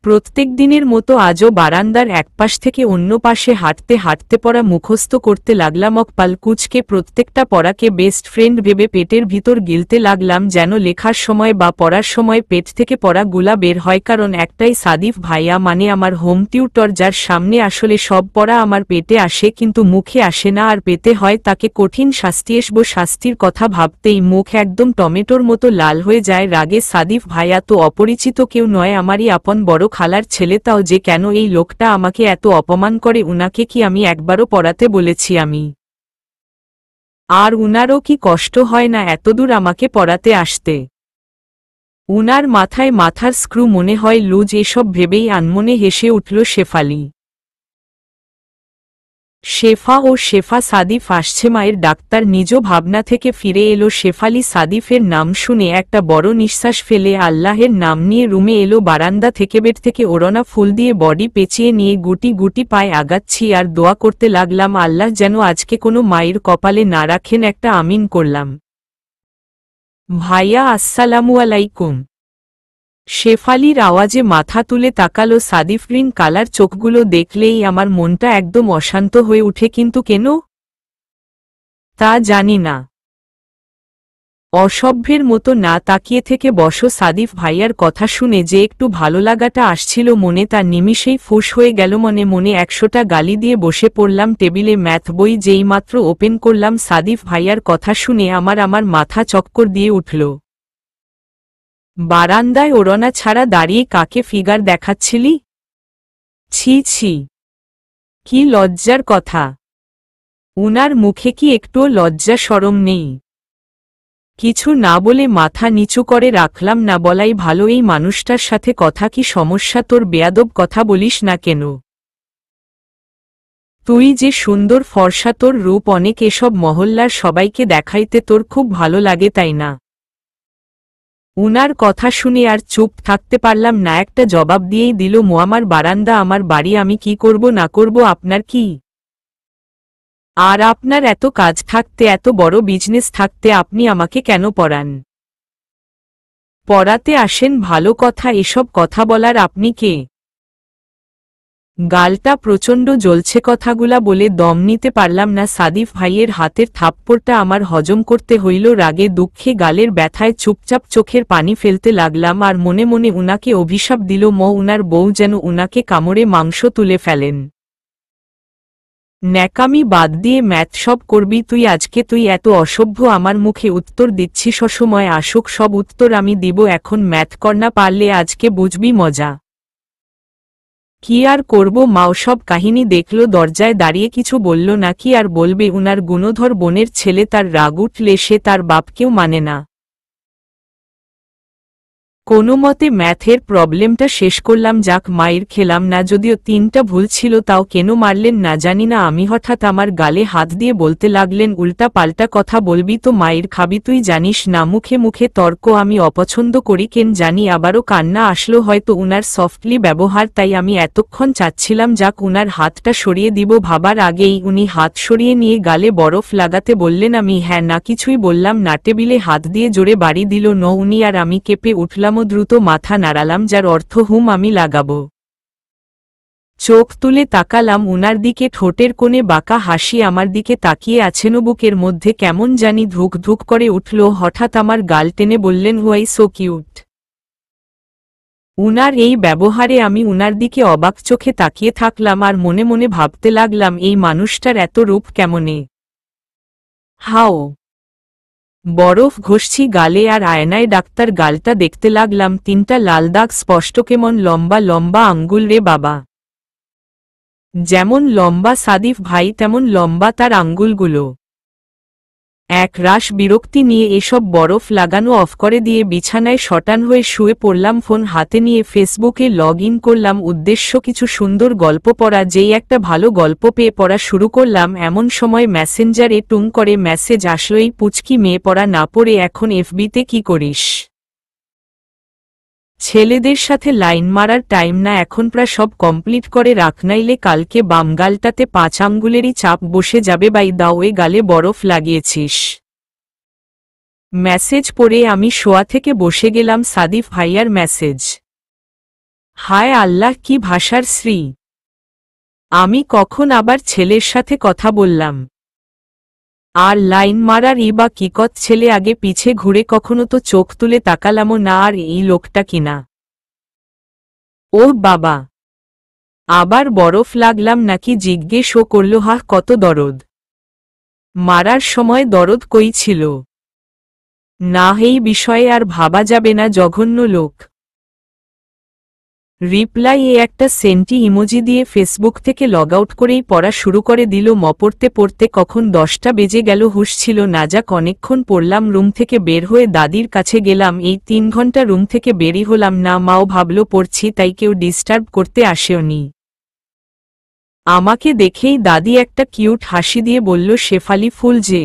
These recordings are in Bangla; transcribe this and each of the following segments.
প্রত্যেক দিনের মতো আজও বারান্দার একপাশ থেকে অন্য পাশে হাঁটতে হাঁটতে পড়া মুখস্থ করতে লাগলাম। অকপাল কুচকে প্রত্যেকটা পড়াকে বেস্ট ফ্রেন্ড ভেবে পেটের ভিতর গিলতে লাগলাম, যেন লেখার সময় বা পড়ার সময় পেট থেকে পড়াগুলা বের হয়। কারণ একটাই, সাদিফ ভাইয়া মানে আমার হোম টিউটর, যার সামনে আসলে সব পড়া আমার পেটে আসে কিন্তু মুখে আসে না, আর পেতে হয় তাকে কঠিন শাস্তি। শাস্তির কথা ভাবতেই মুখ একদম টমেটোর মতো লাল হয়ে যায় রাগে। সাদিফ ভাইয়া তো অপরিচিত কেউ নয়, আমারই আপন বড় খালার ছেলে, তাও যে কেন এই লোকটা আমাকে এত অপমান করে? উনাকে কি আমি একবারও পড়াতে বলেছি আমি? আর উনারও কি কষ্ট হয় না এতদূর আমাকে পড়াতে আসতে? উনার মাথায় মাথার স্ক্রু মনে হয় লুজ। এসব ভেবেই আনমনে হেসে উঠল শেফালি। শেফা সাদিফ আসছে, মায়ের ডাক্তার। নিজ ভাবনা থেকে ফিরে এলো শেফালি। সাদিফের নাম শুনে একটা বড় নিঃশ্বাস ফেলে আল্লাহের নাম নিয়ে রুমে এলো। বারান্দা থেকে বেড থেকে ওড়না ফুল দিয়ে বডি পেঁচিয়ে নিয়ে গুটি গুটি পায়ে আগাচ্ছি আর দোয়া করতে লাগলাম, আল্লাহ যেন আজকে কোনো মায়ের কপালে না রাখেন। একটা আমিন করলাম। ভাইয়া আসসালামু আলাইকুম। শেফালির আওয়াজে মাথা তুলে তাকালো সাদিফ। গ্রিন কালার চোখগুলো দেখলেই আমার মনটা একদম অশান্ত হয়ে উঠে। কিন্তু কেন তা জানি না। অসভ্যের মতো না তাকিয়ে থেকে বসো। সাদিফ ভাইয়ার কথা শুনে যে একটু ভালো লাগাটা আসছিল মনে, তার নিমিষেই ফুস হয়ে গেল। মনে মনে 100টা গালি দিয়ে বসে পড়লাম টেবিলে। ম্যাথ বই যেইমাত্র ওপেন করলাম, সাদিফ ভাইয়ার কথা শুনে আমার মাথা চক্কর দিয়ে উঠল। বারান্দায় ওড়না ছাড়া দাঁড়িয়ে কাকে ফিগার দেখাচ্ছিলি? ছি ছি, কি লজ্জার কথা! উনার মুখে কি একটুও লজ্জা শরম নেই? কিছু না বলে মাথা নিচু করে রাখলাম। না বলাই ভালো। এই মানুষটার সাথে কথা কি সমস্যা তোর? বেয়াদব কথা বলিস না কেন? তুই যে সুন্দর ফর্সা, তোর রূপ অনেক, এসব মহল্লার সবাইকে দেখাইতে তোর খুব ভালো লাগে তাই না? উনার কথা শুনে আর চুপ থাকতে পারলাম না, একটা জবাব দিয়েই দিল। আমার বারান্দা আমার বাড়ি, আমি কি করব না করব আপনার কি? আর আপনার এত কাজ থাকতে, এত বড় বিজনেস থাকতে আপনি আমাকে কেন পড়ান? পড়াতে আসেন ভালো কথা, এসব কথা বলার আপনি কে? গালটা প্রচণ্ড জ্বলছে। কথাগুলা বলে দম নিতে পারলাম না। সাদিফ ভাইয়ের হাতের থাপ্পড়টা আমার হজম করতে হইল। রাগে দুঃখে গালের ব্যথায় চুপচাপ চোখের পানি ফেলতে লাগলাম আর মনে মনে উনাকে অভিশাপ দিল, উনার বউ যেন উনাকে কামড়ে মাংস তুলে ফেলেন। ন্যাকামি বাদ দিয়ে ম্যাথ সব করবি তুই আজকে? তুই এত অসভ্য? আমার মুখে উত্তর দিচ্ছি, সসময় আসুক সব উত্তর আমি দিব। এখন ম্যাথ কর না পারলে আজকে বুঝবি মজা। কি আর করব মাও সব কাহিনী দেখল, দরজায় দাঁড়িয়ে কিছু বলল না। কি আর বলবে? উনার গুণধর বোনের ছেলে, তার রাগ উঠলে সে তার বাপকেও মানে না। কোনো মতে ম্যাথের প্রবলেমটা শেষ করলাম। যাক, মায়ের খেলাম না, যদিও 3টা ভুল ছিল। তাও কেন মারলেন না জানি না আমি। হঠাৎ আমার গালে হাত দিয়ে বলতে লাগলেন, উল্টা পাল্টা কথা বলবি তো মায়ের খাবি। তুই জানিস না মুখে মুখে তর্ক আমি অপছন্দ করি কেন জানি। আবারও কান্না আসলো হয়তো উনার সফটলি ব্যবহার, তাই আমি এতক্ষণ চাচ্ছিলাম যাক উনার হাতটা সরিয়ে দিব। ভাবার আগেই উনি হাত সরিয়ে নিয়ে গালে বরফ লাগাতে বললেন। আমি হ্যাঁ না কিছুই বললাম না। টেবিলে হাত দিয়ে জোরে বাড়ি দিল উনি আর আমি কেঁপে উঠলাম। দ্রুত মাথা নাড়ালাম, যার অর্থ আমি লাগাবো। চোখ তুলে তাকালাম উনার দিকে। ঠোঁটের কোণে বাঁকা হাসি আমার দিকে তাকিয়ে আছেন। বুকের মধ্যে কেমন জানি ধুক ধুক করে উঠল। হঠাৎ আমার গাল টেনে বললেন, হুয়াই সো কিউট। উনার এই ব্যবহারে আমি উনার দিকে অবাক চোখে তাকিয়ে থাকলাম আর মনে মনে ভাবতে লাগলাম, এই মানুষটার এত রূপ কেমনে? হাও বরফ ঘষছি গালে আর আয়নায় ডাক্তার গালটা দেখতে লাগলাম। 3টা লাল দাগ স্পষ্ট, কেমন লম্বা লম্বা আঙ্গুল রে বাবা! যেমন লম্বা সাদিফ ভাই তেমন লম্বা তার আঙ্গুলগুলো। এক রাশ বিরক্তি নিয়ে এসব বরফ লাগানো অফ করে দিয়ে বিছানায় শটান হয়ে শুয়ে পড়লাম। ফোন হাতে নিয়ে ফেসবুকে লগ ইন করলাম। উদ্দেশ্য কিছু সুন্দর গল্প পড়া। যেই একটা ভালো গল্প পেয়ে পড়া শুরু করলাম, এমন সময় মেসেঞ্জারে টুং করে মেসেজ আসলো, এই পুচকি মেয়ে পড়া না পড়ে এখন এফবিতে কি করিস? ছেলেদের সাথে লাইন মারার টাইম না এখন, প্রায় সব কমপ্লিট করে রাখ, নাইলে কালকে বাম গালটাতে 5 আঙ্গুলেরই চাপ বসে যাবে। বাই দাও, এ গালে বরফ লাগিয়েছিস? মেসেজ পড়ে আমি শোয়া থেকে বসে গেলাম। সাদিফ ভাইয়ার মেসেজ। হায় আল্লাহ, কি ভাষার শ্রী! আমি কখন আবার ছেলের সাথে কথা বললাম? আর লাইন মারার বা কিকত ছেলে, আগে পিছে ঘুরে কখনো তো চোখ তুলে তাকালামও না। আর এই লোকটা কিনা! ওহ বাবা! আবার বরফ লাগলাম নাকি জিজ্ঞেসও করল। হাহ, কত দরদ! মারার সময় দরদ কই ছিল? না, এই বিষয়ে আর ভাবা যাবে না, জঘন্য লোক। রিপ্লাই এ একটা সেন্টি ইমোজি দিয়ে ফেসবুক থেকে লগ আউট করেই পড়া শুরু করে দিল। পড়তে পড়তে কখন 10টা বেজে গেল হুঁশ ছিল না। যাক, অনেকক্ষণ পড়লাম। রুম থেকে বের হয়ে দাদির কাছে গেলাম। এই 3 ঘন্টা রুম থেকে বেরই হলাম না। মাও ভাবল পড়ছি, তাই কেউ ডিস্টার্ব করতে আসেওনি। আমাকে দেখেই দাদি একটা কিউট হাসি দিয়ে বলল, শেফালি ফুল যে,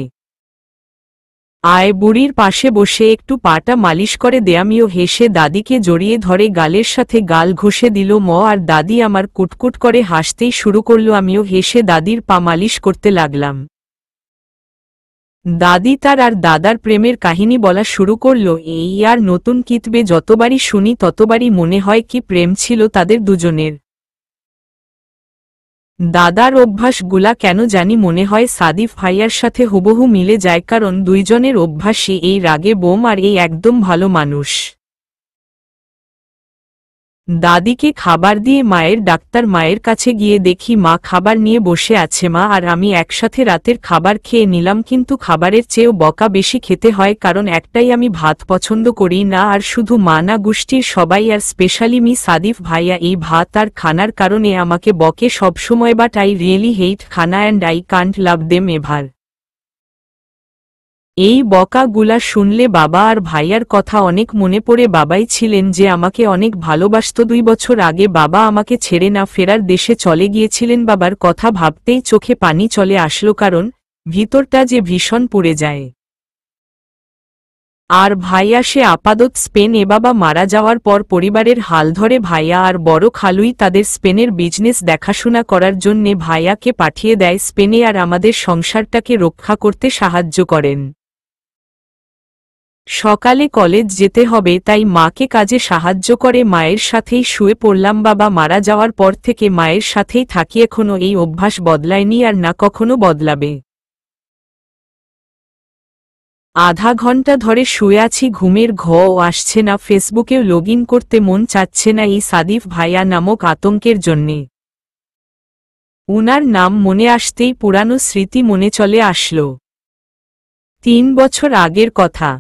আয় বুড়ির পাশে বসে একটু পাটা মালিশ করে দে। আমিও হেসে দাদিকে জড়িয়ে ধরে গালের সাথে গাল ঘষে দিল আর দাদি আমার কুটকুট করে হাসতেই শুরু করল। আমিও হেসে দাদির পা মালিশ করতে লাগলাম। দাদি তার আর দাদার প্রেমের কাহিনী বলা শুরু করল। এই আর নতুন কিতবে, যতবারই শুনি ততবারই মনে হয় কি প্রেম ছিল তাদের দুজনের। দাদার অভ্যাসগুলা কেন জানি মনে হয় সাদিফ ভাইয়ার সাথে হুবহু মিলে যায়, কারণ দুইজনের অভ্যাসই এই রাগে বোম আর এই একদম ভালো মানুষ। দাদিকে খাবার দিয়ে মায়ের ডাক্তার। মায়ের কাছে গিয়ে দেখি মা খাবার নিয়ে বসে আছে। মা আর আমি একসাথে রাতের খাবার খেয়ে নিলাম, কিন্তু খাবারের চেয়েও বকা বেশি খেতে হয়, কারণ একটাই, আমি ভাত পছন্দ করি না। আর শুধু মা না, গোষ্ঠীর সবাই, আর স্পেশালি মি সাদিফ ভাইয়া এই ভাত আর খানার কারণে আমাকে বকে সবসময়। বাট আই রিয়েলি হেইট খানা and I can't love them ever. এই বকাগুলা শুনলে বাবা আর ভাইয়ার কথা অনেক মনে পড়ে। বাবাই ছিলেন যে আমাকে অনেক ভালোবাসত। 2 বছর আগে বাবা আমাকে ছেড়ে না ফেরার দেশে চলে গিয়েছিলেন। বাবার কথা ভাবতেই চোখে পানি চলে আসলো, কারণ ভিতরটা যে ভীষণ পুড়ে যায়। আর ভাইয়া সে আপাতত স্পেনে। বাবা মারা যাওয়ার পর পরিবারের হাল ধরে ভাইয়া আর বড় খালুই তাদের স্পেনের বিজনেস দেখাশোনা করার জন্যে ভাইয়াকে পাঠিয়ে দেয় স্পেনে, আর আমাদের সংসারটাকে রক্ষা করতে সাহায্য করেন। সকালে কলেজ যেতে হবে, তাই মাকে কাজে সাহায্য করে মায়ের সাথেই শুয়ে পড়লাম। বাবা মারা যাওয়ার পর থেকে মায়ের সাথেই থাকি। এখনো এই অভ্যাস বদলায়নি আর না কখনো বদলাবে। আধা ঘন্টা ধরে শুয়ে আছি, ঘুমের ঘও আসছে না, ফেসবুকেও লগ ইন করতে মন চাচ্ছে না এই সাদিফ ভাইয়া নামক আতঙ্কের জন্যে। উনার নাম মনে আসতেই পুরানো স্মৃতি মনে চলে আসলো। 3 বছর আগের কথা।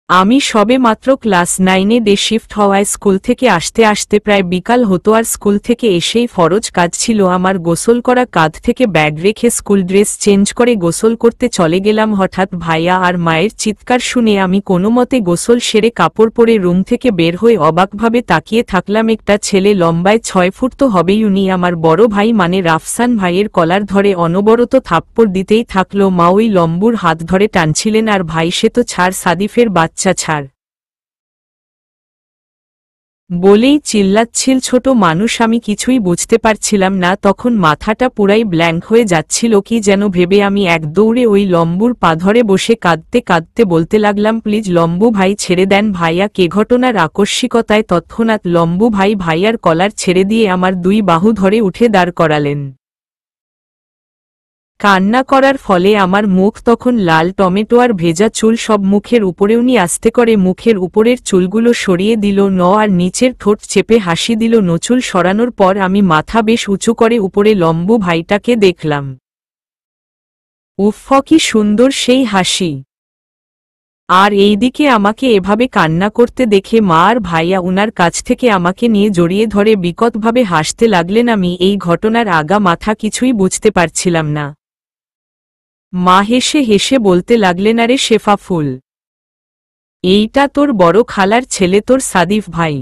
আমি সবে মাত্র ক্লাস 9-এ ডে শিফট হওয়ায় স্কুল থেকে আসতে আসতে প্রায় বিকাল হতো। আর স্কুল থেকে এসেই ফরজ কাজ ছিল আমার গোসল করা। কাঁধ থেকে ব্যাগ রেখে স্কুল ড্রেস চেঞ্জ করে গোসল করতে চলে গেলাম। হঠাৎ ভাইয়া আর মায়ের চিৎকার শুনে আমি কোনোমতে গোসল সেরে কাপড় পরে রুম থেকে বের হয়ে অবাকভাবে তাকিয়ে থাকলাম। একটা ছেলে, লম্বায় 6 ফুট তো হবেই, উনি আমার বড় ভাই মানে রাফসান ভাইয়ের কলার ধরে অনবরত থাপ্পড় দিতেই থাকলো। মা ওই লম্বুর হাত ধরে টানছিলেন, আর ভাই, সে তো ছাড়, সাদিফের বাচ্চা ছাড় বলেই চিল্লাচ্ছিল। ছোট মানুষ, আমি কিছুই বুঝতে পারছিলাম না তখন। মাথাটা পুরাই ব্ল্যাঙ্ক হয়ে যাচ্ছিল কি যেন ভেবে। আমি এক দৌড়ে ওই লম্বুর পা ধরে বসে কাঁদতে কাঁদতে বলতে লাগলাম, প্লিজ লম্বু ভাই ছেড়ে দেন ভাইয়া কে। ঘটনার আকস্মিকতায় তৎক্ষণাৎ লম্বু ভাই ভাইয়ার কলার ছেড়ে দিয়ে আমার 2 বাহু ধরে উঠে দাঁড় করালেন। কান্না করার ফলে আমার মুখ তখন লাল টমেটো আর ভেজা চুল সব মুখের উপরে। উনি আস্তে করে মুখের উপরের চুলগুলো সরিয়ে দিল আর নিচের ঠোঁট চেপে হাসি দিল। নচুল সরানোর পর আমি মাথা বেশ উঁচু করে উপরে লম্বু ভাইটাকে দেখলাম। উফ, কি সুন্দর সেই হাসি! আর এইদিকে আমাকে এভাবে কান্না করতে দেখে মা আর ভাইয়া উনার কাছ থেকে আমাকে নিয়ে জড়িয়ে ধরে বিকটভাবে হাসতে লাগলেন। আমি এই ঘটনার আগা মাথা কিছুই বুঝতে পারছিলাম না। মা হেসে হেসে বলতে লাগলেন, আরে শেফা ফুল, এইটা তোর বড় খালার ছেলে, তোর সাদিফ ভাই।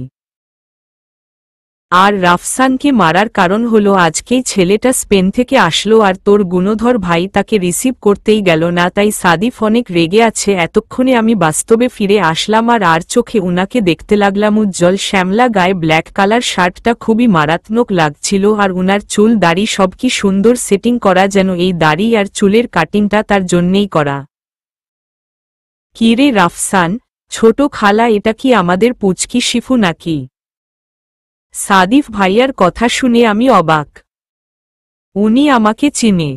আর রাফসানকে মারার কারণ হলো আজকেই ছেলেটা স্পেন থেকে আসলো আর তোর গুণধর ভাই তাকে রিসিভ করতেই গেল না, তাই সাদিফ অনেক রেগে আছে। এতক্ষণে আমি বাস্তবে ফিরে আসলাম আর চোখে উনাকে দেখতে লাগলাম। উজ্জ্বল শ্যামলা গায়ে ব্ল্যাক কালার শার্টটা খুবই মারাত্মক লাগছিল, আর উনার চুল দাড়ি সব কি সুন্দর সেটিং করা, যেন এই দাড়ি আর চুলের কাটিংটা তার জন্যেই করা। কি রে রাফসান, ছোট খালা, এটা কি আমাদের পুচকি শিফু নাকি? সাদিফ ভাইয়ার কথা শুনে আমি অবাক। উনি আমাকে চিনে?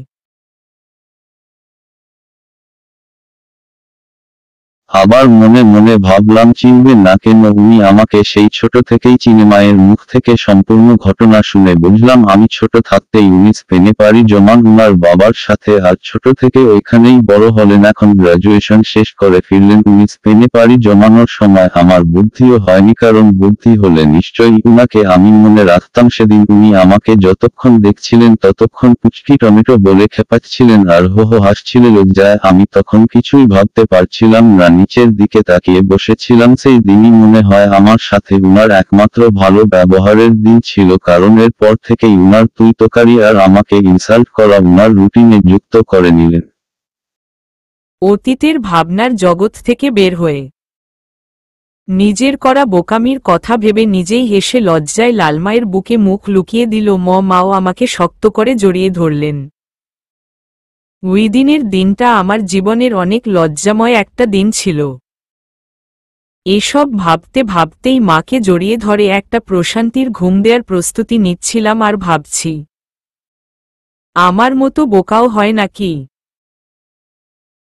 আবার মনে মনে ভাবলাম চিনবে না কেন, উনি আমাকে সেই ছোট থেকেই চিনে। মায়ের মুখ থেকে সম্পূর্ণ ঘটনা শুনে বুঝলাম আমি ছোট থাকতেই উনি স্পেনে পাড়ি জমান উনার বাবার সাথে, আর ছোট থেকে ওইখানেই বড় হলেন। এখন গ্রাজুয়েশন শেষ করে ফিরলেন উনি স্পেনে পাড়ি জমানোর সময়। আমার বুদ্ধিও হয়নি, কারণ বুদ্ধি হলে নিশ্চয়ই উনাকে আমি মনে রাখতাম। সেদিন উনি আমাকে যতক্ষণ দেখছিলেন ততক্ষণ পুচকি টমেটো বলে খেপাচ্ছিলেন আর হো হো হাসছিলেন লজ্জায়। আমি তখন কিছুই ভাবতে পারছিলাম না, নিচের দিকে তাকিয়ে বসেছিলাম। সেই দিনই মনে হয় আমার সাথে উনার একমাত্র ভালো ব্যবহারের দিন ছিল, কারণ এর পর থেকেই উনার তুই তোকারি আর আমাকে ইনসাল্ট করা উনার রুটিনে যুক্ত করে নিলেন। অতীতের ভাবনার জগৎ থেকে বের হয়ে নিজের করা বোকামির কথা ভেবে নিজেই হেসে লজ্জায় লালমায়ের বুকে মুখ লুকিয়ে দিল। মাও আমাকে শক্ত করে জড়িয়ে ধরলেন। ওই দিনের দিনটা আমার জীবনের অনেক লজ্জাময় একটা দিন ছিল। এসব ভাবতে ভাবতেই মাকে জড়িয়ে ধরে একটা প্রশান্তির ঘুম দেওয়ার প্রস্তুতি নিচ্ছিলাম আর ভাবছি, আমার মতো বোকাও হয় নাকি?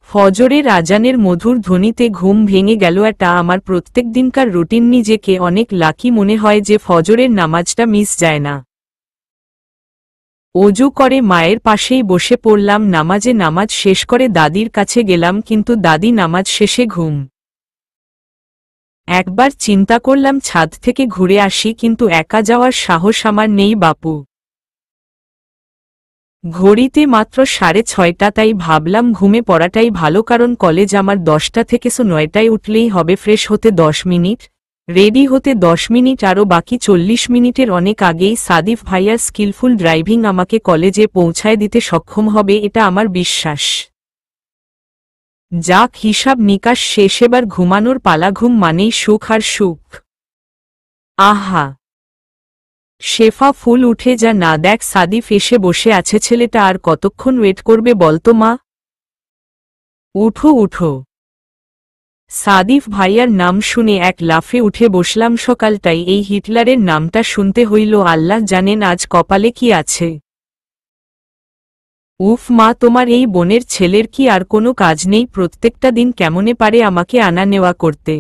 ফজরের আজানের মধুর ধ্বনিতে ঘুম ভেঙে গেল। এটা আমার প্রত্যেক দিনকার রুটিন। নিজেকে অনেক লাকি মনে হয় যে ফজরের নামাজটা মিস যায় না। অজু করে মায়ের পাশেই বসে পড়লাম নামাজে। নামাজ শেষ করে দাদির কাছে গেলাম, কিন্তু দাদি নামাজ শেষে ঘুম। একবার চিন্তা করলাম ছাদ থেকে ঘুরে আসি, কিন্তু একা যাওয়ার সাহস আমার নেই বাপু। ঘড়িতে মাত্র 6:30, তাই ভাবলাম ঘুমে পড়াটাই ভালো, কারণ কলেজ আমার 10টা থেকে 9টায় উঠলেই হবে। ফ্রেশ হতে 10 মিনিট, রেডি হতে 10 মিনিট, আরও বাকি 40 মিনিটের অনেক আগেই সাদিফ ভাইয়ার স্কিলফুল ড্রাইভিং আমাকে কলেজে পৌঁছায় দিতে সক্ষম হবে, এটা আমার বিশ্বাস। যাক, হিসাব নিকাশ শেষ, এবার ঘুমানোর পালা। ঘুম মানেই সুখ আর সুখ। আহা, শেফা ফুল উঠে যা না। দেখ, সাদিফ এসে বসে আছে। ছেলেটা আর কতক্ষণ ওয়েট করবে বলতো মা? উঠো উঠো। সাদিফ ভাইয়ার নাম শুনে এক লাফে উঠে বসলাম। সকালটাই এই হিটলারের নামটা শুনতে হইল। আল্লাহ জানেন আজ কপালে কি আছে। উফ মা, তোমার এই বোনের ছেলের কি আর কোনো কাজ নেই? প্রত্যেকটা দিন কেমনে পারে আমাকে আনা নেওয়া করতে।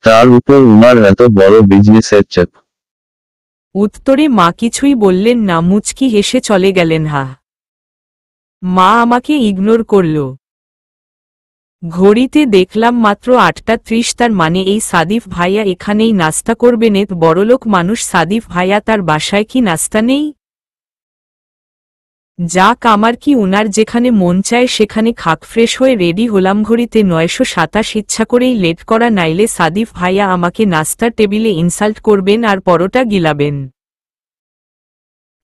তার উপর উনার এত বড় বিজনেসের চাপ। উত্তরে মা কিছুই বললেন না, মুচকি হেসে চলে গেলেন। মা আমাকে ইগনোর করল। ঘড়িতে দেখলাম মাত্র 8:30, তার মানে এই সাদিফ ভাইয়া এখানেই নাস্তা করবেন। বড়লোক মানুষ সাদিফ ভাইয়া, তার বাসায় কি নাস্তা নেই? যাক, আমার কি, উনার যেখানে মন চায় সেখানে খাক। ফ্রেশ হয়ে রেডি হলাম। ঘড়িতে 9:27। ইচ্ছা করেই লেট করা, নাইলে সাদিফ ভাইয়া আমাকে নাস্তার টেবিলে ইনসাল্ট করবেন আর পরোটা গিলাবেন।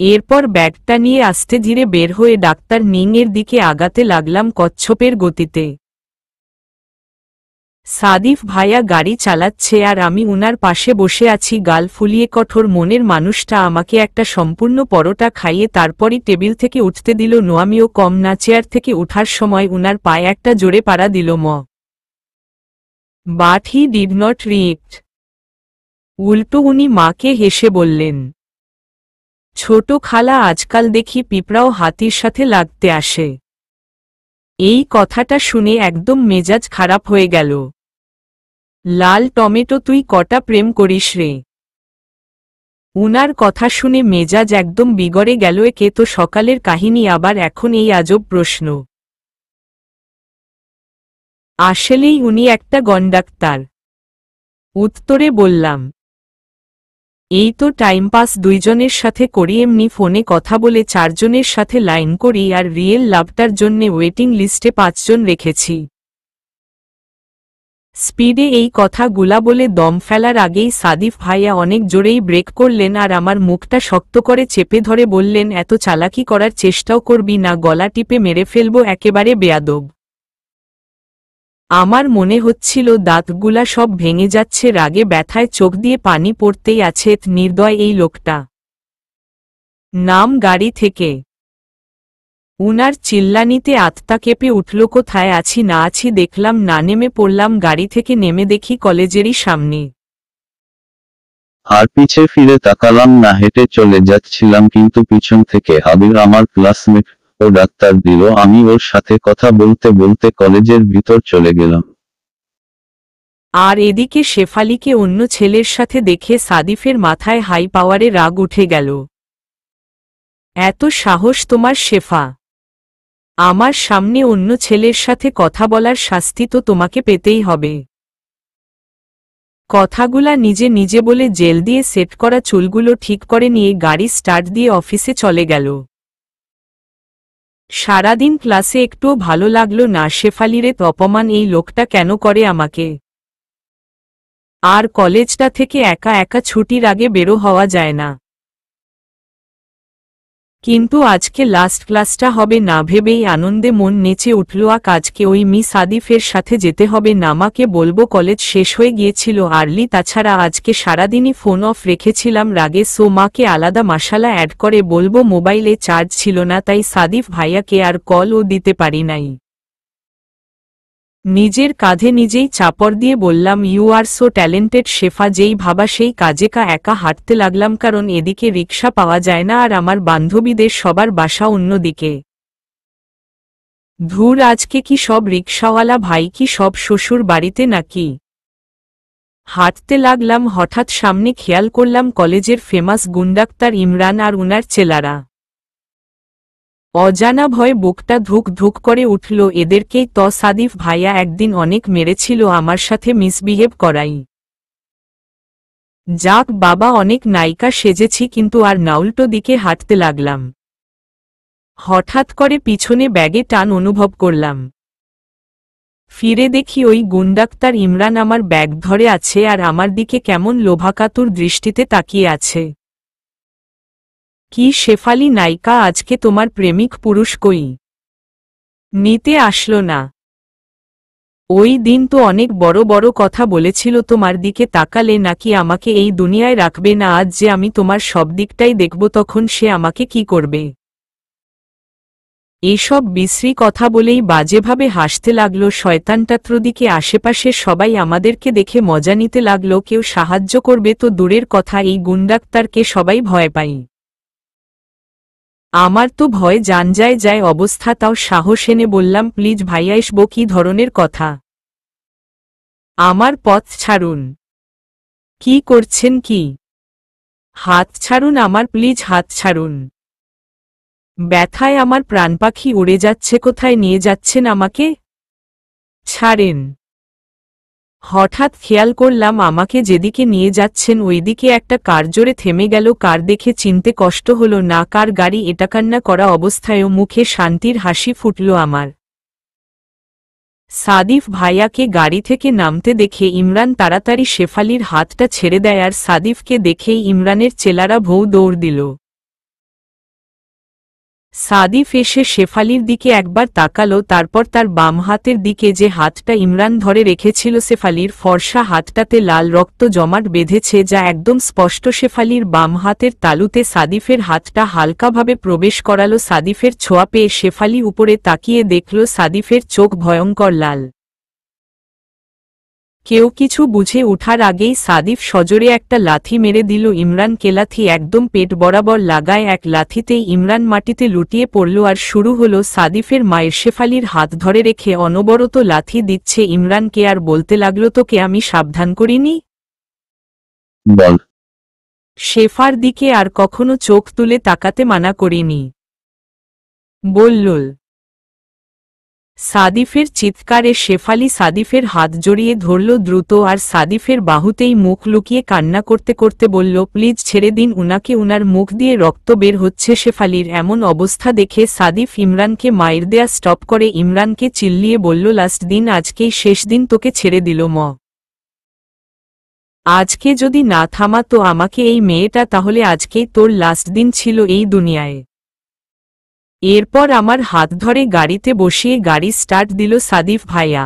এরপর ব্যাগটা নিয়ে আস্তে ধীরে বের হয়ে ডাক্তার নিং এর দিকে আগাতে লাগলাম কচ্ছপের গতিতে। সাদিফ ভাইয়া গাড়ি চালাচ্ছে আর আমি উনার পাশে বসে আছি গাল ফুলিয়ে। কঠোর মনের মানুষটা আমাকে একটা সম্পূর্ণ পরোটা খাইয়ে তারপরই টেবিল থেকে উঠতে দিল। নোয়ামিও কম না। চেয়ার থেকে উঠার সময় উনার পায়ে একটা জোরে পাড়া দিল but he did not react. উল্টো উনি মাকে হেসে বললেন, ছোট খালা, আজকাল দেখি পিঁপড়াও হাতির সাথে লাগতে আসে। এই কথাটা শুনে একদম মেজাজ খারাপ হয়ে গেল। লাল টমেটো, তুই কটা প্রেম করিস রে? উনার কথা শুনে মেজাজ একদম বিগড়ে গেল। একে তো সকালের কাহিনী, আবার এখন এই আজব প্রশ্ন। আসলেই উনি একটা গন্ডাক্তার। উত্তরে বললাম, এই তো টাইম পাস দুইজনের সাথে করি, এমনি ফোনে কথা বলে 4 জনের সাথে লাইন করি, আর রিয়েল লাভটার জন্যে ওয়েটিং লিস্টে 5 জন রেখেছি। স্পিডে এই কথাগুলা বলে দম ফেলার আগেই সাদিফ ভাইয়া অনেক জোরেই ব্রেক করলেন আর আমার মুখটা শক্ত করে চেপে ধরে বললেন, এত চালাকি করার চেষ্টাও করবি না, গলা টিপে মেরে ফেলবো, একেবারে বেয়াদব। আমার মনে হচ্ছিল দাঁতগুলা সব ভেঙে যাচ্ছে। রাগে ব্যথায় চোখ দিয়ে পানি পড়তেই আছে। নির্দয় এই লোকটা। নাম গাড়ি থেকে। উনার চিল্লানিতে আত্মা কেঁপে উঠল। কোথায় আছি না আছি দেখলাম না, নেমে পড়লাম গাড়ি থেকে, নেমে দেখি কলেজেরই সামনে। আর পিছে ফিরে তাকালাম না, হেঁটে চলে যাচ্ছিলাম, কিন্তু পিছন থেকে আবির, আমার ক্লাসমেট, ও ডাক্তার দিল। আমি ওর সাথে কথা বলতে বলতে কলেজের ভিতর চলে গেলাম। আর এদিকে শেফালিকে অন্য ছেলের সাথে দেখে সাদিফের মাথায় হাই পাওয়ারে রাগ উঠে গেল। এত সাহস তোমার শেফা! আমার সামনে অন্য ছেলের সাথে কথা বলার শাস্তি তো তোমাকে পেতেই হবে। কথাগুলা নিজে নিজে বলে জেল দিয়ে সেট করা চুলগুলো ঠিক করে নিয়ে গাড়ি স্টার্ট দিয়ে অফিসে চলে গেল। সারাদিন ক্লাসে একটুও ভালো লাগলো না। শেফালিরে অপমান এই লোকটা কেন করে আমাকে। আর কলেজটা থেকে একা একা ছুটির আগে বেরো হওয়া যায় না। কিন্তু আজকে লাস্ট ক্লাসটা হবে না ভেবেই আনন্দে মন নেচে উঠল। আজকে ওই মিস সাদিফের সাথে যেতে হবে না। মাকে বলবো কলেজ শেষ হয়ে গিয়েছিল আর্লি, তাছাড়া আজকে সারাদিনই ফোন অফ রেখেছিলাম রাগে, সো মাকে আলাদা মশালা অ্যাড করে বলবো। মোবাইলে চার্জ ছিল না, তাই সাদিফ ভাইয়াকে আর কলও দিতে পারি নাই। নিজের কাঁধে নিজেই চাপড় দিয়ে বললাম, ইউ আর সো ট্যালেন্টেড শেফা। যেই ভাবা সেই কাজে একা হাঁটতে লাগলাম, কারণ এদিকে রিকশা পাওয়া যায় না আর আমার বান্ধবীদের সবার বাসা অন্যদিকে। ধুর, আজকে কি সব রিকশাওয়ালা ভাই কি সব শ্বশুর বাড়িতে নাকি? হাঁটতে লাগলাম, হঠাৎ সামনে খেয়াল করলাম কলেজের ফেমাস গুন্ডাক্তার ইমরান আর উনার চেলারা। অজানা ভয় বুকটা ধুক ধুক করে উঠল। এদেরকেই তো সাদিফ ভাইয়া একদিন অনেক মেরেছিল, আমার সাথে মিসবিহেভ করাই। যাক বাবা, অনেক নায়িকা সেজেছি, কিন্তু আর না, উল্টো দিকে হাঁটতে লাগলাম। হঠাৎ করে পিছনে ব্যাগে টান অনুভব করলাম। ফিরে দেখি ওই গুন্ডাক্তার ইমরান আমার ব্যাগ ধরে আছে আর আমার দিকে কেমন লোভাকাতুর দৃষ্টিতে তাকিয়ে আছে। কি শেফালি নায়িকা, আজকে তোমার প্রেমিক পুরুষ কই? নিতে আসলো না? ওই দিন তো অনেক বড় বড় কথা বলেছিল, তোমার দিকে তাকালে নাকি আমাকে এই দুনিয়ায় রাখবে না। আজ যে আমি তোমার সব দিকটাই দেখব, তখন সে আমাকে কি করবে? এসব বিশ্রী কথা বলেই বাজেভাবে হাসতে লাগলো শয়তানটাত্রদিকে। আশেপাশের সবাই আমাদেরকে দেখে মজা নিতে লাগলো। কেউ সাহায্য করবে তো দূরের কথা, এই গুন্ডাক্তারকে সবাই ভয় পাই। আমার তো ভয় জান যায় যায় অবস্থা, তাও সাহস এনে বললাম, প্লিজ ভাইয়া, এসবো কি ধরনের কথা? আমার পথ ছাড়ুন। কি করছেন কি? হাত ছাড়ুন আমার, প্লিজ হাত ছাড়ুন। ব্যথায় আমার প্রাণপাখি উড়ে যাচ্ছে। কোথায় নিয়ে যাচ্ছেন আমাকে? ছাড়েন। হঠাৎ খেয়াল করলাম আমাকে যেদিকে নিয়ে যাচ্ছেন ওইদিকে একটা কার জোরে থেমে গেল। কার দেখে চিনতে কষ্ট হলো না কার গাড়ি এটা। কান্না করা অবস্থায়ও মুখে শান্তির হাসি ফুটল আমার। সাদিফ ভাইয়াকে গাড়ি থেকে নামতে দেখে ইমরান তাড়াতাড়ি শেফালির হাতটা ছেড়ে দেয়, আর সাদিফকে দেখেই ইমরানের চেলারা ভৌ দৌড় দিল। সাদিফ এসে শেফালির দিকে একবার তাকালো, তারপর তার বাম হাতের দিকে যে হাতটা ইমরান ধরে রেখেছিল, শেফালির ফর্সা হাতটাতে লাল রক্ত জমাট বেঁধেছে, যা একদম স্পষ্ট। শেফালির বাম হাতের তালুতে সাদিফের হাতটা হালকাভাবে প্রবেশ করালো। সাদিফের ছোঁয়া পেয়ে শেফালি উপরে তাকিয়ে দেখল সাদিফের চোখ ভয়ঙ্কর লাল। কেউ কিছু বুঝে ওঠার আগেই সাদিফ সজোরে একটা লাথি মেরে দিল ইমরানকে। লাথি একদম পেট বরাবর লাগায়। এক লাথিতেই ইমরান মাটিতে লুটিয়ে পড়ল আর শুরু হলো সাদিফের মায়ের। শেফালির হাত ধরে রেখে অনবরত লাথি দিচ্ছে ইমরানকে আর বলতে লাগল, তোকে আমি সাবধান করিনি? বল। শেফার দিকে আর কখনো চোখ তুলে তাকাতে মানা করিনি, বলল। সাদিফের চিৎকারে শেফালি সাদিফের হাত জড়িয়ে ধরল দ্রুত, আর সাদিফের বাহুতেই মুখ লুকিয়ে কান্না করতে করতে বলল, প্লিজ ছেড়ে দিন উনাকে, উনার মুখ দিয়ে রক্ত বের হচ্ছে। শেফালির এমন অবস্থা দেখে সাদিফ ইমরানকে মায়ের দেয়া স্টপ করে ইমরানকে চিল্লিয়ে বলল, লাস্ট দিন, আজকেই শেষ দিন, তোকে ছেড়ে দিল ম। আজকে যদি না থামাতো আমাকে এই মেয়েটা, তাহলে আজকেই তোর লাস্ট দিন ছিল এই দুনিয়ায়। এরপর আমার হাত ধরে গাড়িতে বসিয়ে গাড়ি স্টার্ট দিল সাদিফ ভাইয়া।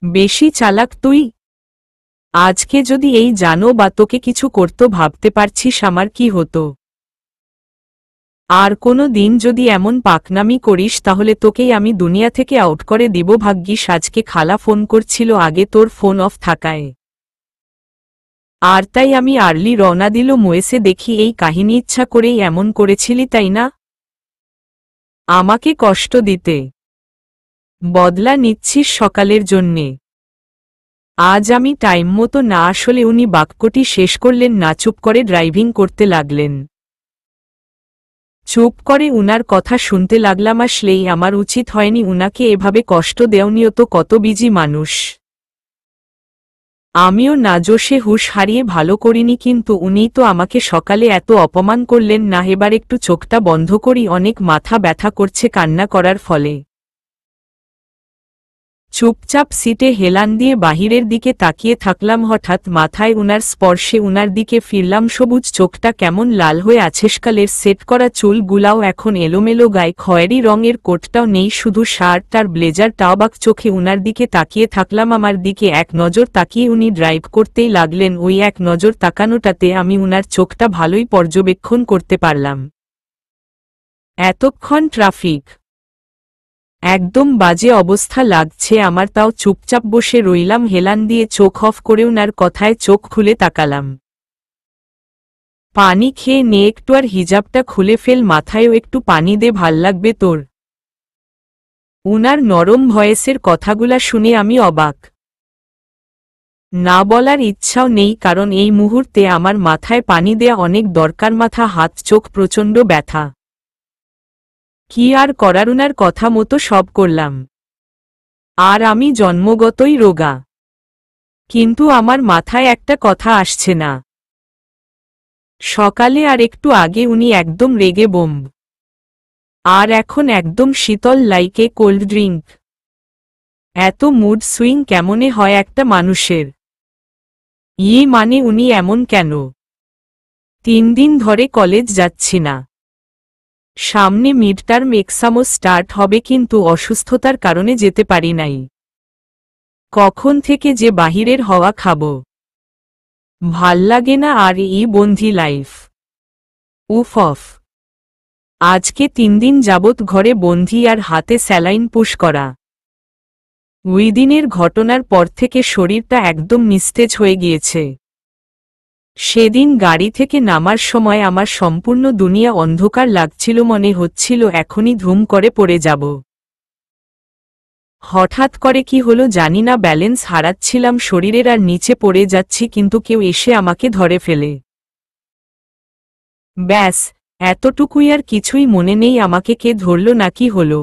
বেশি চালাক তুই? আজকে যদি এই জানো বা তোকে কিছু করতো, ভাবতে পারছিস আমার কি হতো? আর কোনো দিন যদি এমন পাকনামি করিস তাহলে তোকেই আমি দুনিয়া থেকে আউট করে দিব। ভাগ্যিস আজকে খালা ফোন করছিল আগে তোর ফোন অফ থাকায়। আর তাই আমি আর্লি রওনা দিল মোয়েসে। দেখি এই কাহিনী ইচ্ছা করেই এমন করেছিলি তাই না? আমাকে কষ্ট দিতে বদলা নিচ্ছিস সকালের জন্যে? আজ আমি টাইম মতো না আসলে উনি বাক্যটি শেষ করলেন না, চুপ করে ড্রাইভিং করতে লাগলেন। চুপ করে উনার কথা শুনতে লাগলাম। আসলেই আমার উচিত হয়নি উনাকে এভাবে কষ্ট দেওয়ানিও তো কত বিজি মানুষ। আমিও নাজোশে হুঁশ হারিয়ে ভালো করিনি, কিন্তু উনিই তো আমাকে সকালে এত অপমান করলেন না। এবার একটু চোখটা বন্ধ করি, অনেক মাথা ব্যথা করছে কান্না করার ফলে। চুপচাপ সিটে হেলান দিয়ে বাহিরের দিকে তাকিয়ে থাকলাম। হঠাৎ মাথায় উনার স্পর্শে উনার দিকে ফিরলাম। সবুজ চোখটা কেমন লাল হয়ে আছে, কালের সেট করা চুল গুলাও এখন এলোমেলো, গায়ে খয়েরি রঙের কোটটাও নেই, শুধু শার্ট আর ব্লেজারটা। অবাক চোখে উনার দিকে তাকিয়ে থাকলাম। আমার দিকে এক নজর তাকিয়ে উনি ড্রাইভ করতেই লাগলেন। ওই এক নজর তাকানোটাতে আমি উনার চোখটা ভালোই পর্যবেক্ষণ করতে পারলাম। এতক্ষণ ট্রাফিক একদম বাজে অবস্থা লাগছে আমার, তাও চুপচাপ বসে রইলাম। হেলান দিয়ে চোখ অফ করে উনার কথায় চোখ খুলে তাকালাম। পানি খেয়ে নে একটু, আর হিজাবটা খুলে ফেল, মাথায়ও একটু পানি দে, ভাল লাগবে তোর। উনার নরম ভয়েসের কথাগুলা শুনে আমি অবাক। না বলার ইচ্ছাও নেই, কারণ এই মুহূর্তে আমার মাথায় পানি দেয়া অনেক দরকার। মাথা, হাত, চোখ প্রচণ্ড ব্যথা। কি আর করার, উনার কথা মতো সব করলাম। আর আমি জন্মগতই রোগা, কিন্তু আমার মাথায় একটা কথা আসছে না। সকালে আর একটু আগে উনি একদম রেগে বোম্ব, আর এখন একদম শীতল লাইকে কোল্ড ড্রিঙ্ক। এত মুড সুইং কেমনে হয় একটা মানুষের? মানে উনি এমন কেন? 3 দিন ধরে কলেজ যাচ্ছি না। সামনে মিড টার্ম এক্সামও স্টার্ট হবে, কিন্তু অসুস্থতার কারণে যেতে পারি নাই। কখন থেকে যে বাহিরের হাওয়া খাবো, ভাল লাগে না আর এই বন্ধি লাইফ। উফ অফ। আজকে 3 দিন যাবৎ ঘরে বন্ধি আর হাতে স্যালাইন পুশ করা। ওই দিনের ঘটনার পর থেকে শরীরটা একদম নিস্তেজ হয়ে গিয়েছে। সেদিন গাড়ি থেকে নামার সময় আমার সম্পূর্ণ দুনিয়া অন্ধকার লাগছিল, মনে হচ্ছিল এখনই ধুম করে পড়ে যাব। হঠাৎ করে কি হলো জানি না, ব্যালেন্স হারাচ্ছিলাম শরীরের আর নিচে পড়ে যাচ্ছি, কিন্তু কেউ এসে আমাকে ধরে ফেলে। ব্যাস এতটুকুই, আর কিছুই মনে নেই আমাকে কে ধরল না কি হলো।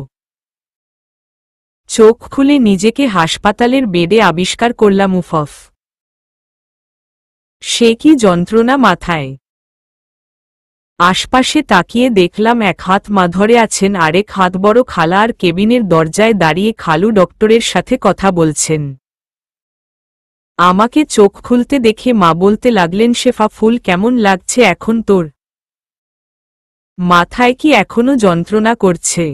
চোখ খুলে নিজেকে হাসপাতালের বেডে আবিষ্কার করলাম। উফফ, সে কি যন্ত্রণা মাথায়। আশপাশে তাকিয়ে দেখলাম এক হাত মা ধরে আছেন, আরেক হাত বড় খালা, আর কেবিনের দরজায় দাঁড়িয়ে খালু ডক্টরের সাথে কথা বলছেন। আমাকে চোখ খুলতে দেখে মা বলতে লাগলেন, শেফা ফুল কেমন লাগছে এখন তোর? মাথায় কি এখনো যন্ত্রণা করছে?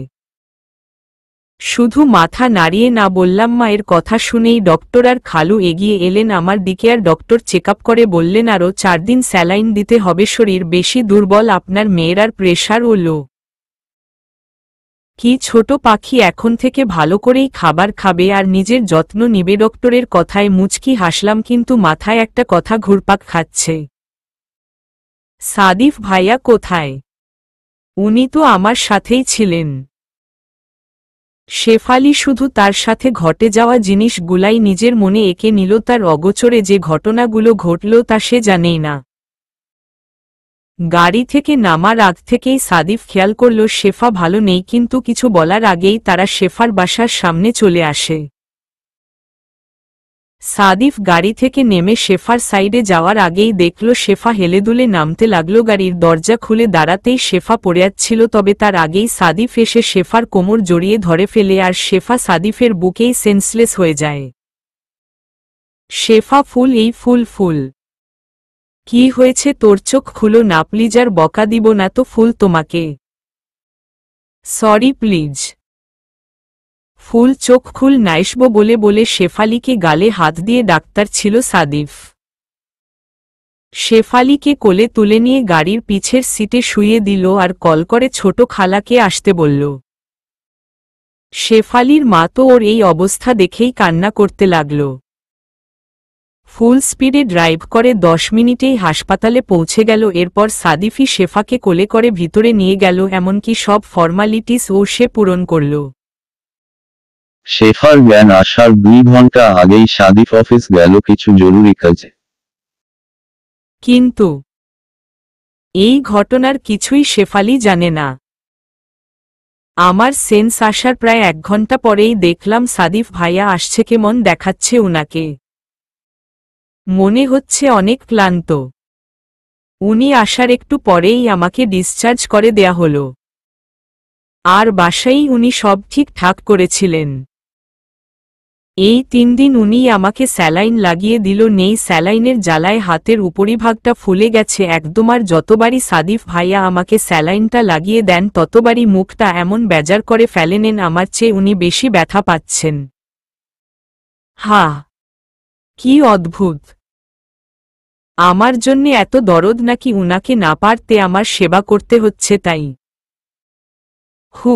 শুধু মাথা নাড়িয়ে না বললাম। মায়ের কথা শুনেই ডক্টর আর খালু এগিয়ে এলেন আমার দিকে, আর ডক্টর চেকআপ করে বললেন আরও 4 দিন স্যালাইন দিতে হবে, শরীর বেশি দুর্বল আপনার মেয়ের, আর প্রেশার ও লো। কি ছোট পাখি, এখন থেকে ভালো করেই খাবার খাবে আর নিজের যত্ন নিবে। ডক্টরের কথায় মুচকি হাসলাম, কিন্তু মাথায় একটা কথা ঘুরপাক খাচ্ছে। সাদিফ ভাইয়া কোথায়? উনি তো আমার সাথেই ছিলেন। শেফালি শুধু তার সাথে ঘটে যাওয়া জিনিসগুলাই নিজের মনে এঁকে নিল, তার অগোচরে যে ঘটনাগুলো ঘটল তা সে জানেই না। গাড়ি থেকে নামার আগ থেকেই সাদিফ খেয়াল করল শেফা ভালো নেই, কিন্তু কিছু বলার আগেই তারা শেফার বাসার সামনে চলে আসে। সাদিফ গাড়ি থেকে নেমে শেফার সাইডে যাওয়ার আগেই দেখল শেফা হেলেদুলে নামতে লাগল। গাড়ির দরজা খুলে দাঁড়াতেই শেফা পড়ে যাচ্ছিল, তবে তার আগেই সাদিফ এসে শেফার কোমর জড়িয়ে ধরে ফেলে, আর শেফা সাদিফের বুকেই সেন্সলেস হয়ে যায়। শেফা ফুল, এই ফুল ফুল কি হয়েছে তোর? চোখ খুলো না প্লিজ, আর বকা দিব না তো ফুল তোমাকে। Sorry please. ফুল চোখ খুল নাইসব বলে বলে শেফালিকে গালে হাত দিয়ে ডাক্তার ছিল সাদিফ। শেফালিকে কোলে তুলে নিয়ে গাড়ির পিছের সিটে শুইয়ে দিল আর কল করে ছোট খালাকে আসতে বলল। শেফালির মা তো ওর এই অবস্থা দেখেই কান্না করতে লাগল। ফুল স্পিডে ড্রাইভ করে 10 মিনিটেই হাসপাতালে পৌঁছে গেল। এরপর সাদিফই শেফাকে কোলে করে ভিতরে নিয়ে গেল, এমনকি সব ফর্মালিটিস ও সে পূরণ করল। শেফার জ্ঞান আসার 2 ঘন্টা আগেই সাদিফ অফিস গেল কিছু জরুরি কাজে। কিন্তু এই ঘটনার কিছুই শেফালি জানে না। আমার সেন্স আসার প্রায় 1 ঘন্টা পরেই দেখলাম সাদিফ ভাইয়া আসছে, কেমন দেখাচ্ছে উনাকে। মনে হচ্ছে অনেক ক্লান্ত। উনি আসার একটু পরেই আমাকে ডিসচার্জ করে দেয়া হলো। আর বাসায় উনি সব ঠিকঠাক করেছিলেন। এই 3 দিন উনি আমাকে স্যালাইন লাগিয়ে দিল। নেই স্যালাইনের জ্বালায় হাতের উপরিভাগটা ফুলে গেছে একদম। আর যতবারই সাদিফ ভাইয়া আমাকে স্যালাইনটা লাগিয়ে দেন ততবারই মুখটা এমন বেজার করে ফেলেনেন আমার চেয়ে উনি বেশি ব্যথা পাচ্ছেন। হা, কি অদ্ভুত! আমার জন্যে এত দরদ নাকি উনাকে না পারতে আমার সেবা করতে হচ্ছে তাই? হু,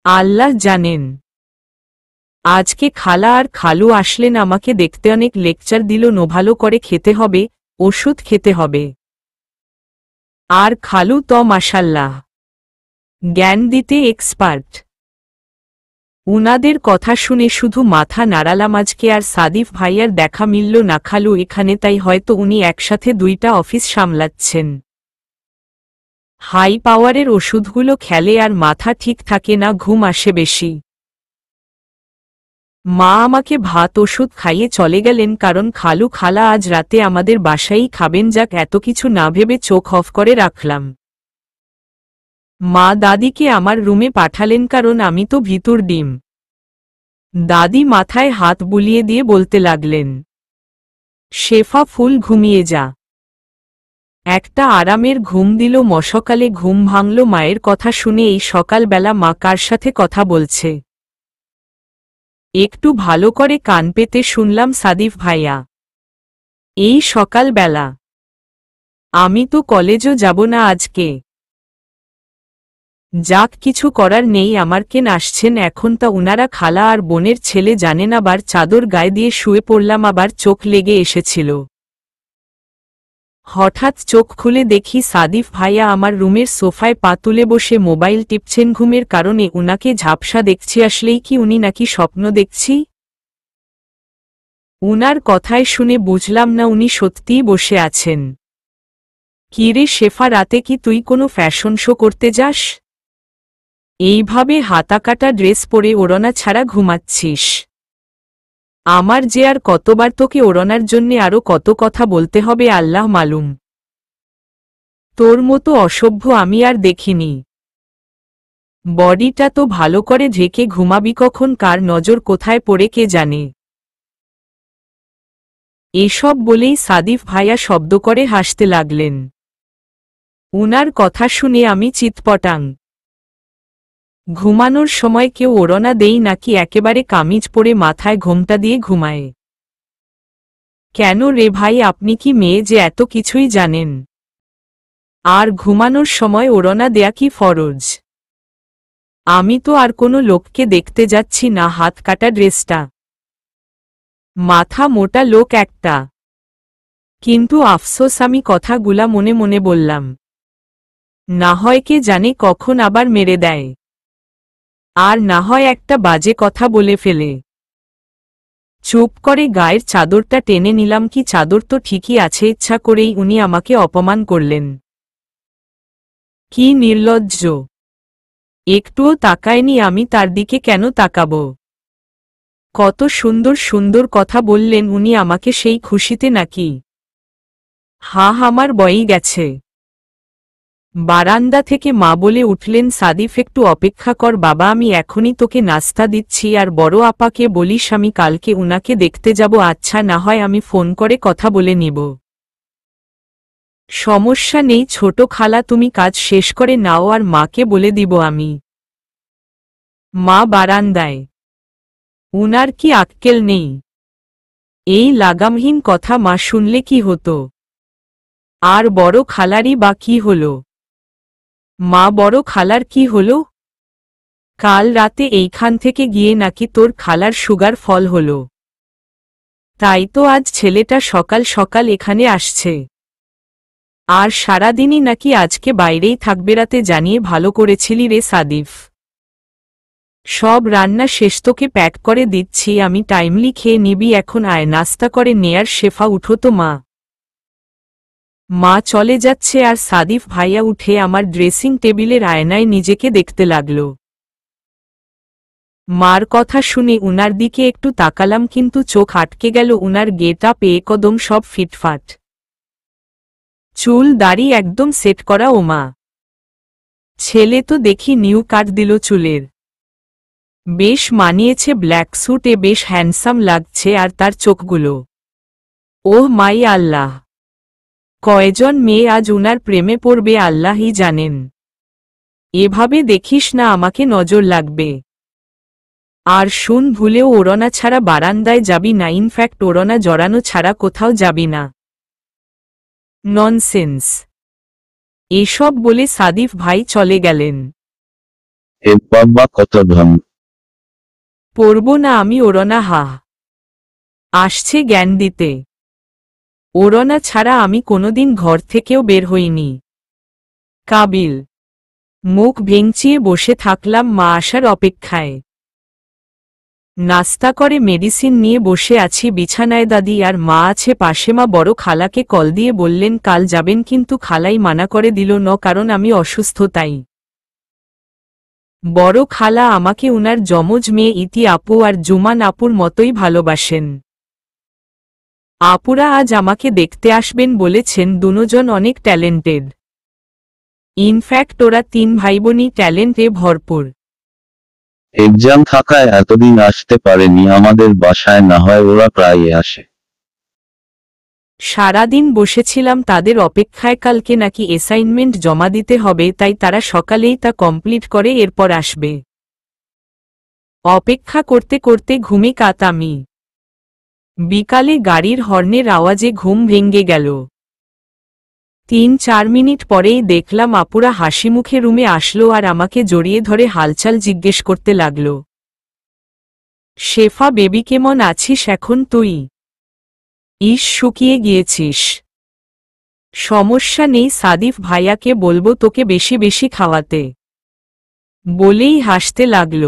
আল্লাহ জানেন। আজকে খালা আর খালু আসলেন আমাকে দেখতে, অনেক লেকচার দিল। ভালো করে খেতে হবে, ওষুধ খেতে হবে। আর খালু তো মাশাল্লাহ জ্ঞান দিতে এক্সপার্ট। উনাদের কথা শুনে শুধু মাথা নাড়ালাম। আজকে আর সাদিফ ভাইয়ার দেখা মিলল না খালু এখানে, তাই হয়তো উনি একসাথে 2টা অফিস সামলাচ্ছেন। হাই পাওয়ারের ওষুধগুলো খেলে আর মাথা ঠিক থাকে না, ঘুম আসে বেশি। মা আমাকে ভাত ওষুধ খাইয়ে চলে গেলেন, কারণ খালু খালা আজ রাতে আমাদের বাসায়ই খাবেন। যাক, এত কিছু না ভেবে চোখ অফ করে রাখলাম। মা দাদিকে আমার রুমে পাঠালেন, কারণ আমি তো ভিতর ডিম। দাদি মাথায় হাত বুলিয়ে দিয়ে বলতে লাগলেন, শেফা ফুল ঘুমিয়ে যা। একটা আরামের ঘুম দিল। মশকালে ঘুম ভাঙল মায়ের কথা শুনে। এই সকালবেলা মা কার সাথে কথা বলছে একটু ভালো করে কান পেতে শুনলাম। সাদিফ ভাইয়া, এই সকালবেলা? আমি তো কলেজও যাব না আজকে। যাক, কিছু করার নেই। আমার কেন আসছেন এখন তা উনারা খালা আর বোনের ছেলে জানেন। আবার চাদর গায়ে দিয়ে শুয়ে পড়লাম, আবার চোখ লেগে এসেছিল। হঠাৎ চোখ খুলে দেখি সাদিফ ভাইয়া আমার রুমের সোফায় পা তুলে বসে মোবাইল টিপছেন। ঘুমের কারণে উনাকে ঝাপসা দেখছি। আসলেই কি উনি নাকি স্বপ্ন দেখছি? উনার কথায় শুনে বুঝলাম না উনি সত্যিই বসে আছেন। কিরে শেফা, রাতে কি তুই কোনো ফ্যাশন শো করতে যাস? এইভাবে হাতাকাটা ড্রেস পরে ওড়না ছাড়া ঘুমাচ্ছিস? আমার যে আর কতবার তোকে ওড়নার জন্যে আরো কত কথা বলতে হবে আল্লাহ মালুম। তোর মতো অসভ্য আমি আর দেখিনি। বডিটা তো ভালো করে ঢেকে ঘুমাবি, কখন কার নজর কোথায় পড়ে কে জানে। এসব বলেই সাদিফ ভাইয়া শব্দ করে হাসতে লাগলেন। উনার কথা শুনে আমি চিৎপটাং। ঘুমানোর সময় কেউ ওড়না দেই নাকি একেবারে কামিজ পরে মাথায় ঘোমটা দিয়ে ঘুমায়? কেন রে ভাই, আপনি কি মেয়ে যে এত কিছুই জানেন? আর ঘুমানোর সময় ওড়না দেয়া কি ফরজ? আমি তো আর কোনো লোককে দেখতে যাচ্ছি না। হাত কাটা ড্রেসটা, মাথা মোটা লোক একটা। কিন্তু আফসোস, আমি কথাগুলা মনে মনে বললাম। না হয় কে জানে কখন আবার মেরে দেয়, আর না হয় একটা বাজে কথা বলে ফেলে। চুপ করে গায়ের চাদরটা টেনে নিলাম। কি চাদর তো ঠিকই আছে, ইচ্ছা করেই উনি আমাকে অপমান করলেন। কি নির্লজ্জ! একটুও তাকায়নি। আমি তার দিকে কেন তাকাব? কত সুন্দর সুন্দর কথা বললেন উনি আমাকে, সেই খুশিতে নাকি? হা, আমার বই গেছে। বারান্দা থেকে মা বলে উঠলেন, সাদিফ একটু অপেক্ষা কর বাবা, আমি এখনই তোকে নাস্তা দিচ্ছি। আর বড় আপাকে বলিস আমি কালকে উনাকে দেখতে যাব। আচ্ছা, না হয় আমি ফোন করে কথা বলে নিব। সমস্যা নেই ছোট খালা, তুমি কাজ শেষ করে নাও আর মাকে বলে দিব আমি। মা বারান্দায়। উনার কি আক্কেল নেই? এই লাগামহীন কথা মা শুনলে কি হতো? আর বড় খালারই বা কি হলো? মা, বড় খালার কি হলো? কাল রাতে এইখান থেকে গিয়ে নাকি তোর খালার সুগার ফল হলো। তাই তো আজ ছেলেটা সকাল সকাল এখানে আসছে। আর সারাদিনই নাকি আজকে বাইরেই থাকবে, রাতে জানিয়ে ভালো করেছিলি রে সাদিফ। সব রান্না শেষ, তোকে প্যাক করে দিচ্ছি আমি, টাইমলি খেয়ে নিবি এখন, আয় নাস্তা করে নেয়ার। শেফা, উঠো তো মা। মা চলে যাচ্ছে আর সাদিফ ভাইয়া উঠে আমার ড্রেসিং টেবিলের আয়নায় নিজেকে দেখতে লাগল। মার কথা শুনে উনার দিকে একটু তাকালাম, কিন্তু চোখ আটকে গেল। উনার গেট আপ একদম সব ফিটফাট, চুল দাড়ি একদম সেট করা। ও মা, ছেলে তো দেখি নিউ কাট দিল চুলের। বেশ মানিয়েছে ব্ল্যাক স্যুটে, বেশ হ্যান্ডসাম লাগছে। আর তার চোখগুলো, ওহ মাই আল্লাহ, কয়জন মেয়ে আজ উনার প্রেমে পড়বে আল্লাহই জানেন। এভাবে দেখিস না, আমাকে নজর লাগবে। আর শুন, ভুলেও ওড়না ছাড়া বারান্দায় যাবি না, ইনফ্যাক্ট ওড়না জড়ানো ছাড়া কোথাও যাবি না। ননসেন্স। এসব বলে সাদিফ ভাই চলে গেলেন। এ বাবা, কত ঢং! পরব না আমি ওড়না? হা, আসছে জ্ঞান দিতে। ওড়না ছাড়া আমি কোনোদিন ঘর থেকেও বের হইনি। কাবিল। মুখ ভেঙচিয়ে বসে থাকলাম মা আসার অপেক্ষায়। নাস্তা করে মেডিসিন নিয়ে বসে আছি বিছানায়, দাদি আর মা আছে পাশে। মা বড় খালাকে কল দিয়ে বললেন কাল যাবেন, কিন্তু খালাই মানা করে দিল ন, কারণ আমি অসুস্থ তাই। বড় খালা আমাকে উনার যমজ মেয়ে ইতি আপু আর জুমান আপুর মতোই ভালোবাসেন। আপুরা আজ আমাকে দেখতে আসবেন বলেছেন। দুজন অনেক ট্যালেন্টেড, ইনফ্যাক্ট ওরা 3 ভাইবোনই ট্যালেন্টে ভরপুর। এক্সাম থাকায় এতদিন আসতে পারেনি আমাদের বাসায়, না হয় ওরা প্রায় আসে। সারাদিন বসেছিলাম তাদের অপেক্ষায়। কালকে নাকি অ্যাসাইনমেন্ট জমা দিতে হবে, তাই তারা সকালেই তা কমপ্লিট করে এরপর আসবে। অপেক্ষা করতে করতে ঘুমে কাত আমি। বিকালে গাড়ির হর্নের আওয়াজে ঘুম ভেঙে গেল। 3-4 মিনিট পরেই দেখলাম আপুরা হাসিমুখে রুমে আসলো আর আমাকে জড়িয়ে ধরে হালচাল জিজ্ঞেস করতে লাগল। শেফা বেবি, কেমন আছিস এখন তুই? ইস, শুকিয়ে গিয়েছিস। সমস্যা নেই, সাদিফ ভাইয়াকে বলবো তোকে বেশি বেশি খাওয়াতে, বলেই হাসতে লাগল।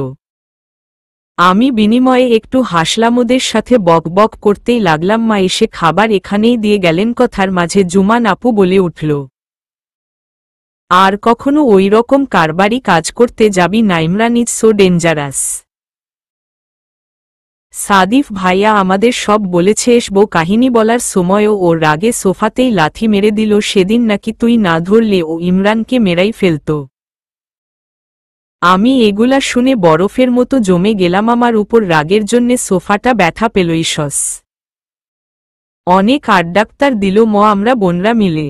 আমি বিনিময়ে একটু হাসলাম, ওদের সাথে বক বক করতেই লাগলাম। মা এসে খাবার এখানেই দিয়ে গেলেন। কথার মাঝে জুমান আপু বলে উঠল, আর কখনো ওই রকম কারবারি কাজ করতে যাবি না, Imran is so dangerous. Sadif ভাইয়া আমাদের সব বলেছে। এসবো কাহিনী বলার সময়ও ওর রাগে সোফাতেই লাথি মেরে দিল। সেদিন নাকি তুই না ধরলে ও ইমরানকে মেরাই ফেলত। আমি এগুলা শুনে বরফের মতো জমে গেলাম। আমার উপর রাগের জন্যে সোফাটা ব্যথা পেল। ইসস, অনেক আড্ডাক্তার দিল আমরা বোনরা মিলে।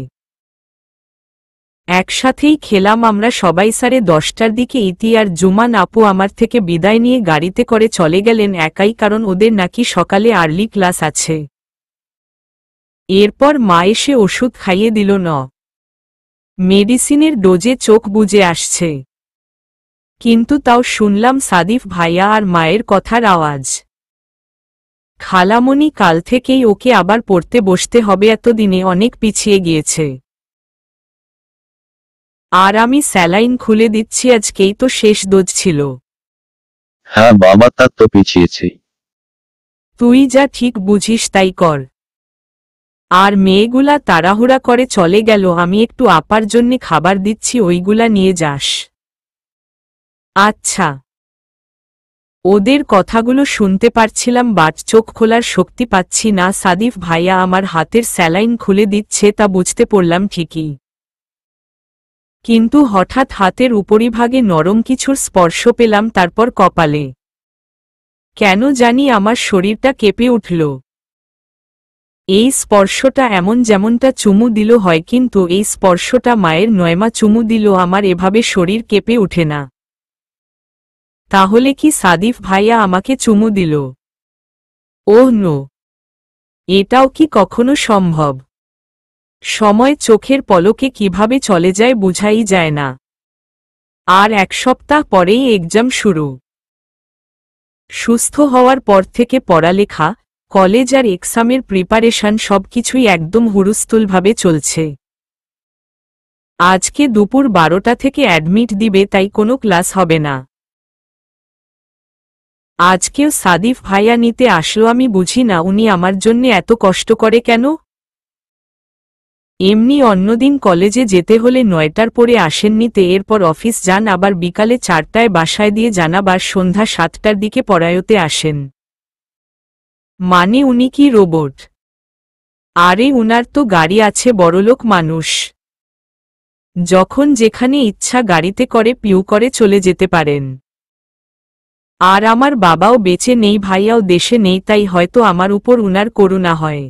একসাথেই খেলাম আমরা সবাই। 10:30টার দিকে ইতি আর জুমান আপু আমার থেকে বিদায় নিয়ে গাড়িতে করে চলে গেলেন একাই, কারণ ওদের নাকি সকালে আর্লি ক্লাস আছে। এরপর মা এসে ওষুধ খাইয়ে দিল। মেডিসিনের ডোজে চোখ বুজে আসছে, কিন্তু তাও শুনলাম সাদিফ ভাইয়া আর মায়ের কথার আওয়াজ। খালামণি, কাল থেকেই ওকে আবার পড়তে বসতে হবে, এতদিনে অনেক পিছিয়ে গিয়েছে। আর আমি স্যালাইন খুলে দিচ্ছি, আজকেই তো শেষ ডোজ ছিল। হ্যাঁ বাবা, তা তো পিছিয়েছি। তুই যা ঠিক বুঝিস তাই কর। আর মেয়েগুলা তাড়াহুড়া করে চলে গেল। আমি একটু আপার জন্যে খাবার দিচ্ছি, ওইগুলা নিয়ে যাস। আচ্ছা। ওদের কথাগুলো শুনতে পারছিলাম, বাট চোখ খোলার শক্তি পাচ্ছি না। সাদিফ ভাইয়া আমার হাতের স্যালাইন খুলে দিচ্ছে তা বুঝতে পারলাম ঠিকই, কিন্তু হঠাৎ হাতের উপরিভাগে নরম কিছুর স্পর্শ পেলাম, তারপর কপালে। কেন জানি আমার শরীরটা কেঁপে উঠল। এই স্পর্শটা এমন যেমনটা চুমু দিল হয়, কিন্তু এই স্পর্শটা মায়ের নয়মা চুমু দিল। আমার এভাবে শরীর কেঁপে উঠে না। তাহলে কি সাদিফ ভাইয়া আমাকে চুমু দিল? ওহ নো, এটাও কি কখনো সম্ভব? সময় চোখের পলকে কিভাবে চলে যায় বোঝাই যায় না। আর এক সপ্তাহ পরেই এক্সাম শুরু। সুস্থ হওয়ার পর থেকে পড়ালেখা, কলেজ আর এক্সামের প্রিপারেশন সবকিছুই একদম হুড়স্থুলভাবে চলছে। আজকে দুপুর 12টা থেকে অ্যাডমিট দিবে, তাই কোনো ক্লাস হবে না। আজকেও সাদিফ ভাইয়া নিতে আসলো। আমি বুঝি না উনি আমার জন্যে এত কষ্ট করে কেন। এমনি অন্যদিন কলেজে যেতে হলে 9টার পরে আসেন নিতে, এরপর অফিস যান, আবার বিকালে 4টায় বাসায় দিয়ে জানাবার সন্ধ্যা 7টার দিকে পড়ায়তে আসেন। মানে উনি কি রোবট? আরে উনার তো গাড়ি আছে, বড়লোক মানুষ। যখন যেখানে ইচ্ছা গাড়িতে করে পিউ করে চলে যেতে পারেন। আর আমার বাবাও বেঁচে নেই, ভাইয়াও দেশে নেই, তাই হয়তো আমার উপর উনার করুণা হয়।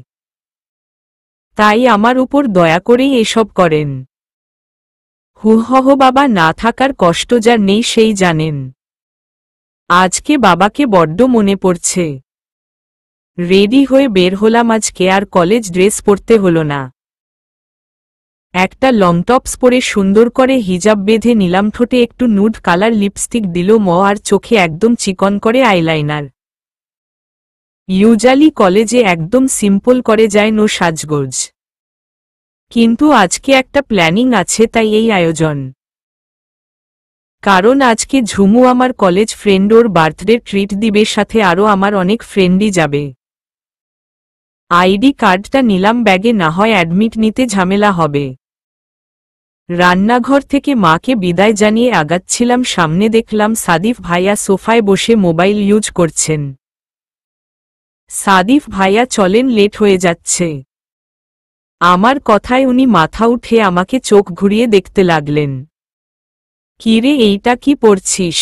তাই আমার উপর দয়া করেই এসব করেন। হুহহ, বাবা না থাকার কষ্ট যার নেই সেই জানেন। আজকে বাবাকে বড্ড মনে পড়ছে। রেডি হয়ে বের হলাম আজকে, আর কলেজ ড্রেস পরতে হলো না। একটা লং টপস পরে সুন্দর করে হিজাব বেঁধে নিলাম, ঠোঁটে একটু নুড কালার লিপস্টিক দিল আর চোখে একদম চিকন করে আইলাইনার। ইউজালি কলেজে একদম সিম্পল করে যায়, নো সাজগোজ। কিন্তু আজকে একটা প্ল্যানিং আছে, তাই এই আয়োজন। কারণ আজকে ঝুমু আমার কলেজ ফ্রেন্ড, ওর বার্থডে ট্রিট দিবে, সাথে আরও আমার অনেক ফ্রেন্ডই যাবে। আইডি কার্ডটা নিলাম ব্যাগে, না হয় অ্যাডমিট নিতে ঝামেলা হবে। রান্নাঘর থেকে মাকে বিদায় জানিয়ে আগাচ্ছিলাম, সামনে দেখলাম সাদিফ ভাইয়া সোফায় বসে মোবাইল ইউজ করছেন। সাদিফ ভাইয়া চলেন, লেট হয়ে যাচ্ছে। আমার কথায় উনি মাথা উঠে আমাকে চোখ ঘুরিয়ে দেখতে লাগলেন। কিরে, এইটা কি পরছিস?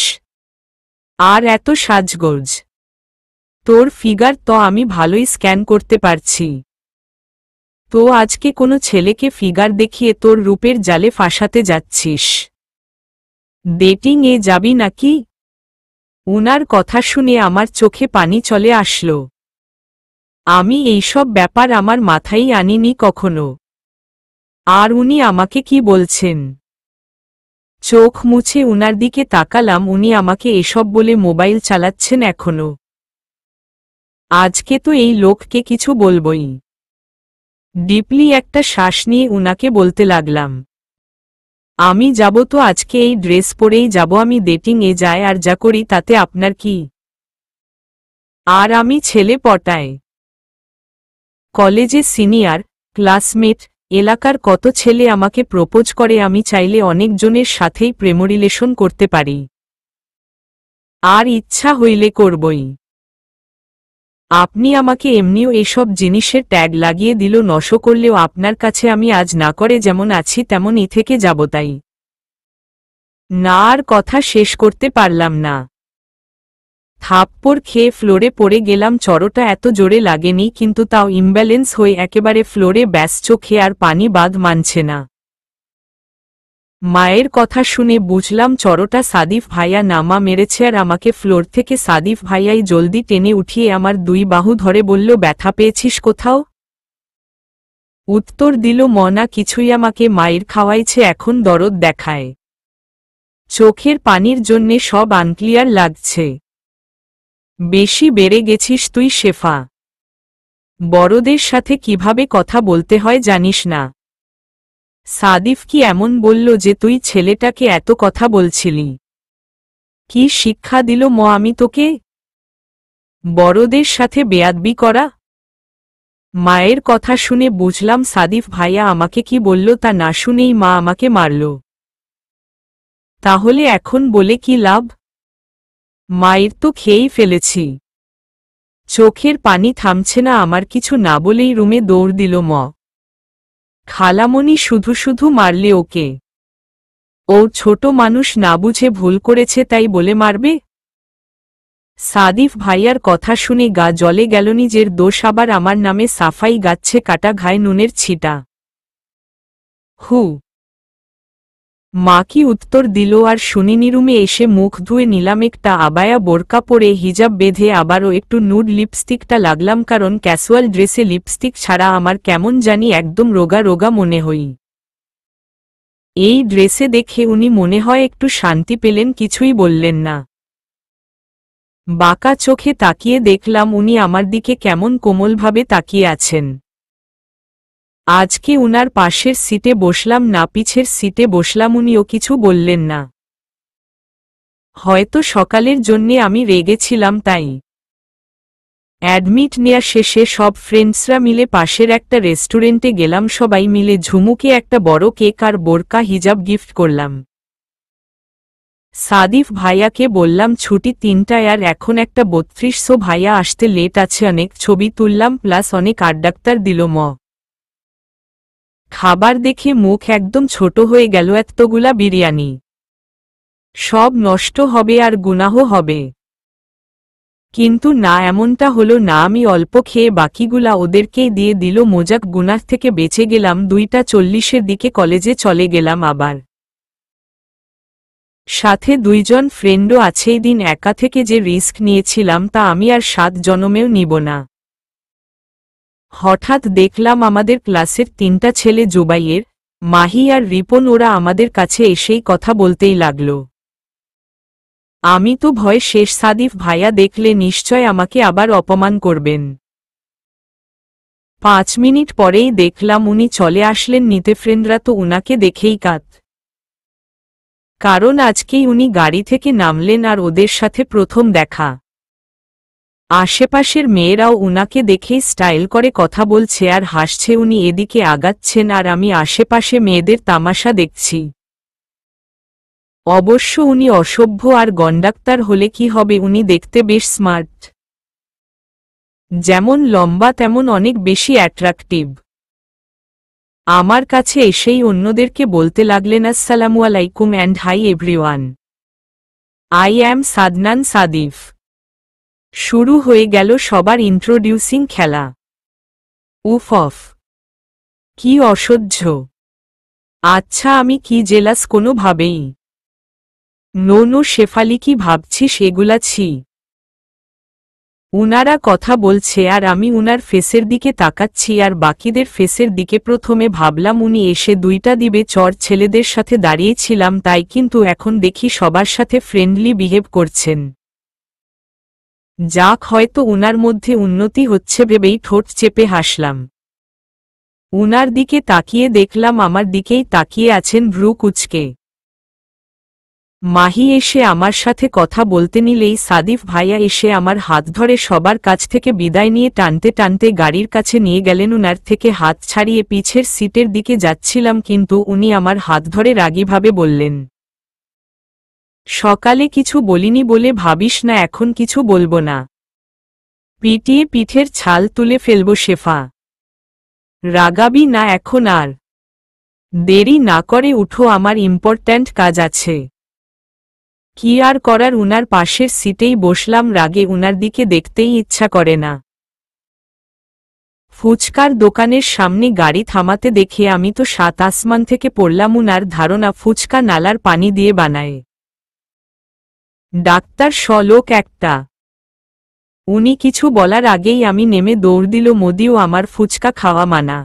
আর এত সাজগোজ? তোর ফিগার তো আমি ভালোই স্ক্যান করতে পারছি। তো আজকে কোনো ছেলেকে ফিগার দেখিয়ে তোর রূপের জালে ফাঁসাতে যাচ্ছিস? ডেটিং এ যাবি নাকি? উনার কথা শুনে আমার চোখে পানি চলে আসলো। আমি এইসব ব্যাপার আমার মাথায় আনিনি কখনো। আর উনি আমাকে কি বলছেন? চোখ মুছে উনার দিকে তাকালাম, উনি আমাকে এসব বলে মোবাইল চালাচ্ছেন এখনো। আজকে তো এই লোককে কিছু বলবই। ডিপলি একটা শ্বাস নিয়ে উনাকে বলতে লাগলাম, আমি যাব তো আজকে এই ড্রেস পরেই যাব। আমি ডেটিং এ যাই আর যা করি তাতে আপনার কি? আর আমি ছেলে পটাই। কলেজে সিনিয়র, ক্লাসমেট, এলাকার কত ছেলে আমাকে প্রপোজ করে, আমি চাইলে অনেকজনের সাথেই প্রেমরিলেশন করতে পারি। আর ইচ্ছা হইলে করবই। আপনি আমাকে এমনিও এসব জিনিসের ট্যাগ লাগিয়ে দিল, নশ করলেও আপনার কাছে আমি আজ না করে যেমন আছি তেমনই থেকে যাব। তাই না আর কথা শেষ করতে পারলাম না। থাপ্পড় খেয়ে ফ্লোরে পড়ে গেলাম। চড়টা এত জোরে লাগেনি, কিন্তু তাও ইমব্যালেন্স হয়ে একেবারে ফ্লোরে ব্যাস, চোখে আর পানি বাদ মানছে না। মায়ের কথা শুনে বুঝলাম চড়টা সাদিফ ভাইয়া নামা মেরেছে, আর আমাকে ফ্লোর থেকে সাদিফ ভাইয়াই জলদি টেনে উঠিয়ে আমার 2 বাহু ধরে বলল, ব্যথা পেয়েছিস কোথাও? উত্তর দিল, মনা কিছুই, আমাকে মায়ের খাওয়াইছে, এখন দরদ দেখায়। চোখের পানির জন্যে সব আনক্লিয়ার লাগছে। বেশি বেড়ে গেছিস তুই শেফা। বড়দের সাথে কিভাবে কথা বলতে হয় জানিস না? সাদিফ কি এমন বলল যে তুই ছেলেটাকে এত কথা বলছিলি? কি শিক্ষা দিল আমি তোকে? বড়দের সাথে বেয়াদবি করা? মায়ের কথা শুনে বুঝলাম সাদিফ ভাইয়া আমাকে কি বলল তা না শুনেই মা আমাকে মারল। তাহলে এখন বলে কি লাভ? মায়ের তো খেয়েই ফেলেছি। চোখের পানি থামছে না আমার, কিছু না বলেই রুমে দৌড় দিল খালামণি শুধু শুধু মারলে ওকে? ও ছোট মানুষ, না বুঝে ভুল করেছে তাই বলে মারবে? সাদিফ ভাইয়ার কথা শুনে গা জ্বলে গেল। নিজের দোষ আবার আমার নামে সাফাই গাচ্ছে, কাটা ঘায়ে নুনের ছিটা। হু মা কি উত্তর দিল আর শুনিনি। রুমে এসে মুখ ধুয়ে নিলাম, একটা আবায়া বোরকা পরে হিজাব বেঁধে আবারও একটু নুড লিপস্টিকটা লাগলাম, কারণ ক্যাজুয়াল ড্রেসে লিপস্টিক ছাড়া আমার কেমন জানি একদম রোগা রোগা মনে হই। এই ড্রেসে দেখে উনি মনে হয় একটু শান্তি পেলেন, কিছুই বললেন না। বাঁকা চোখে তাকিয়ে দেখলাম উনি আমার দিকে কেমন কোমলভাবে তাকিয়ে আছেন। আজকে উনার পাশের সিটে বসলাম না পিছের সিটে বসলাম, উনিও কিছু বললেন না। হয়তো সকালের জন্যে আমি রেগেছিলাম তাই। অ্যাডমিট নেয়া শেষে সব ফ্রেন্ডসরা মিলে পাশের একটা রেস্টুরেন্টে গেলাম, সবাই মিলে ঝুমুকে একটা বড় কেক আর বোরকা হিজাব গিফট করলাম। সাদিফ ভাইয়াকে বললাম ছুটি 3টায় আর এখন একটা 32, ভাইয়া আসতে লেট আছে। অনেক ছবি তুললাম প্লাস অনেক আড্ডাক্তার দিল। খাবার দেখে মুখ একদম ছোট হয়ে গেল, এতগুলা বিরিয়ানি সব নষ্ট হবে আর গুনাহ হবে। কিন্তু না, এমনটা হলো না। আমি অল্প খেয়ে বাকিগুলা ওদেরকেই দিয়ে দিল। মোজাক গুনাহ থেকে বেঁচে গেলাম। 2:40 দিকে কলেজে চলে গেলাম। আবার সাথে 2জন ফ্রেন্ডও আছে। এই দিন একা থেকে যে রিস্ক নিয়েছিলাম তা আমি আর 7 জনমেও নিব না। হঠাৎ দেখলাম আমাদের ক্লাসের 3টা ছেলে, জুবাইয়ের, মাহি আর রিপন, ওরা আমাদের কাছে এসেই কথা বলতেই লাগল। আমি তো ভয় শেষ। সাদিফ ভাইয়া দেখলে নিশ্চয় আমাকে আবার অপমান করবেন। 5 মিনিট পরেই দেখলাম উনি চলে আসলেন নিতে। ফ্রেন্ডরা তো উনাকে দেখেই কাত, কারণ আজকেই উনি গাড়ি থেকে নামলেন আর ওদের সাথে প্রথম দেখা। আশেপাশের মেয়েরাও উনাকে দেখেই স্টাইল করে কথা বলছে আর হাসছে। উনি এদিকে আগাচ্ছেন আর আমি আশেপাশে মেয়েদের তামাশা দেখছি। অবশ্য উনি অসভ্য আর গন্ডাক্তার হলে কি হবে, উনি দেখতে বেশ স্মার্ট। যেমন লম্বা তেমন অনেক বেশি অ্যাট্রাকটিভ। আমার কাছে এসেই অন্যদেরকে বলতে লাগলেন, আসসালামু আলাইকুম and hi everyone, I am Sadnan Sadif. শুরু হয়ে গেল সবার ইন্ট্রোডিউসিং খেলা। উফ অফ, কি অসহ্য। আচ্ছা আমি কি জেলাস কোনোভাবেই? নো শেফালি, কি ভাবছিস এগুলা? ছি। উনারা কথা বলছে আর আমি উনার ফেসের দিকে তাকাচ্ছি আর বাকিদের ফেসের দিকে। প্রথমে ভাবলাম উনি এসে 2টা দিবে চর, ছেলেদের সাথে দাঁড়িয়েছিলাম তাই, কিন্তু এখন দেখি সবার সাথে ফ্রেন্ডলি বিহেভ করছেন। যাক, হয়তো উনার মধ্যে উন্নতি হচ্ছে ভেবেই ঠোঁট চেপে হাসলাম। উনার দিকে তাকিয়ে দেখলাম আমার দিকেই তাকিয়ে আছেন ভ্রু কুঁচকে। মাহি এসে আমার সাথে কথা বলতে নিলেই সাদিফ ভাইয়া এসে আমার হাত ধরে সবার কাছ থেকে বিদায় নিয়ে টানতে টানতে গাড়ির কাছে নিয়ে গেলেন। উনার থেকে হাত ছাড়িয়ে পিছের সিটের দিকে যাচ্ছিলাম, কিন্তু উনি আমার হাত ধরে রাগীভাবে বললেন, সকালে কিছু বলিনি বলে ভাবিস না এখন কিছু বলবো না। পিটিয়ে পিঠের ছাল তুলে ফেলবো শেফা। রাগাবি না এখন আর। দেরি না করে উঠো, আমার ইম্পর্ট্যান্ট কাজ আছে। কি আর করার, উনার পাশের সিটেই বসলাম। রাগে উনার দিকে দেখতেই ইচ্ছা করে না। ফুচকার দোকানের সামনে গাড়ি থামাতে দেখে আমি তো 7 আসমান থেকে পড়লাম। উনার ধারণা ফুচকা নালার পানি দিয়ে বানায়। ডাক্তার লোক একটা। উনি কিছু বলার আগেই আমি নেমে দৌড় দিল। মোদিও আমার ফুচকা খাওয়া মানা,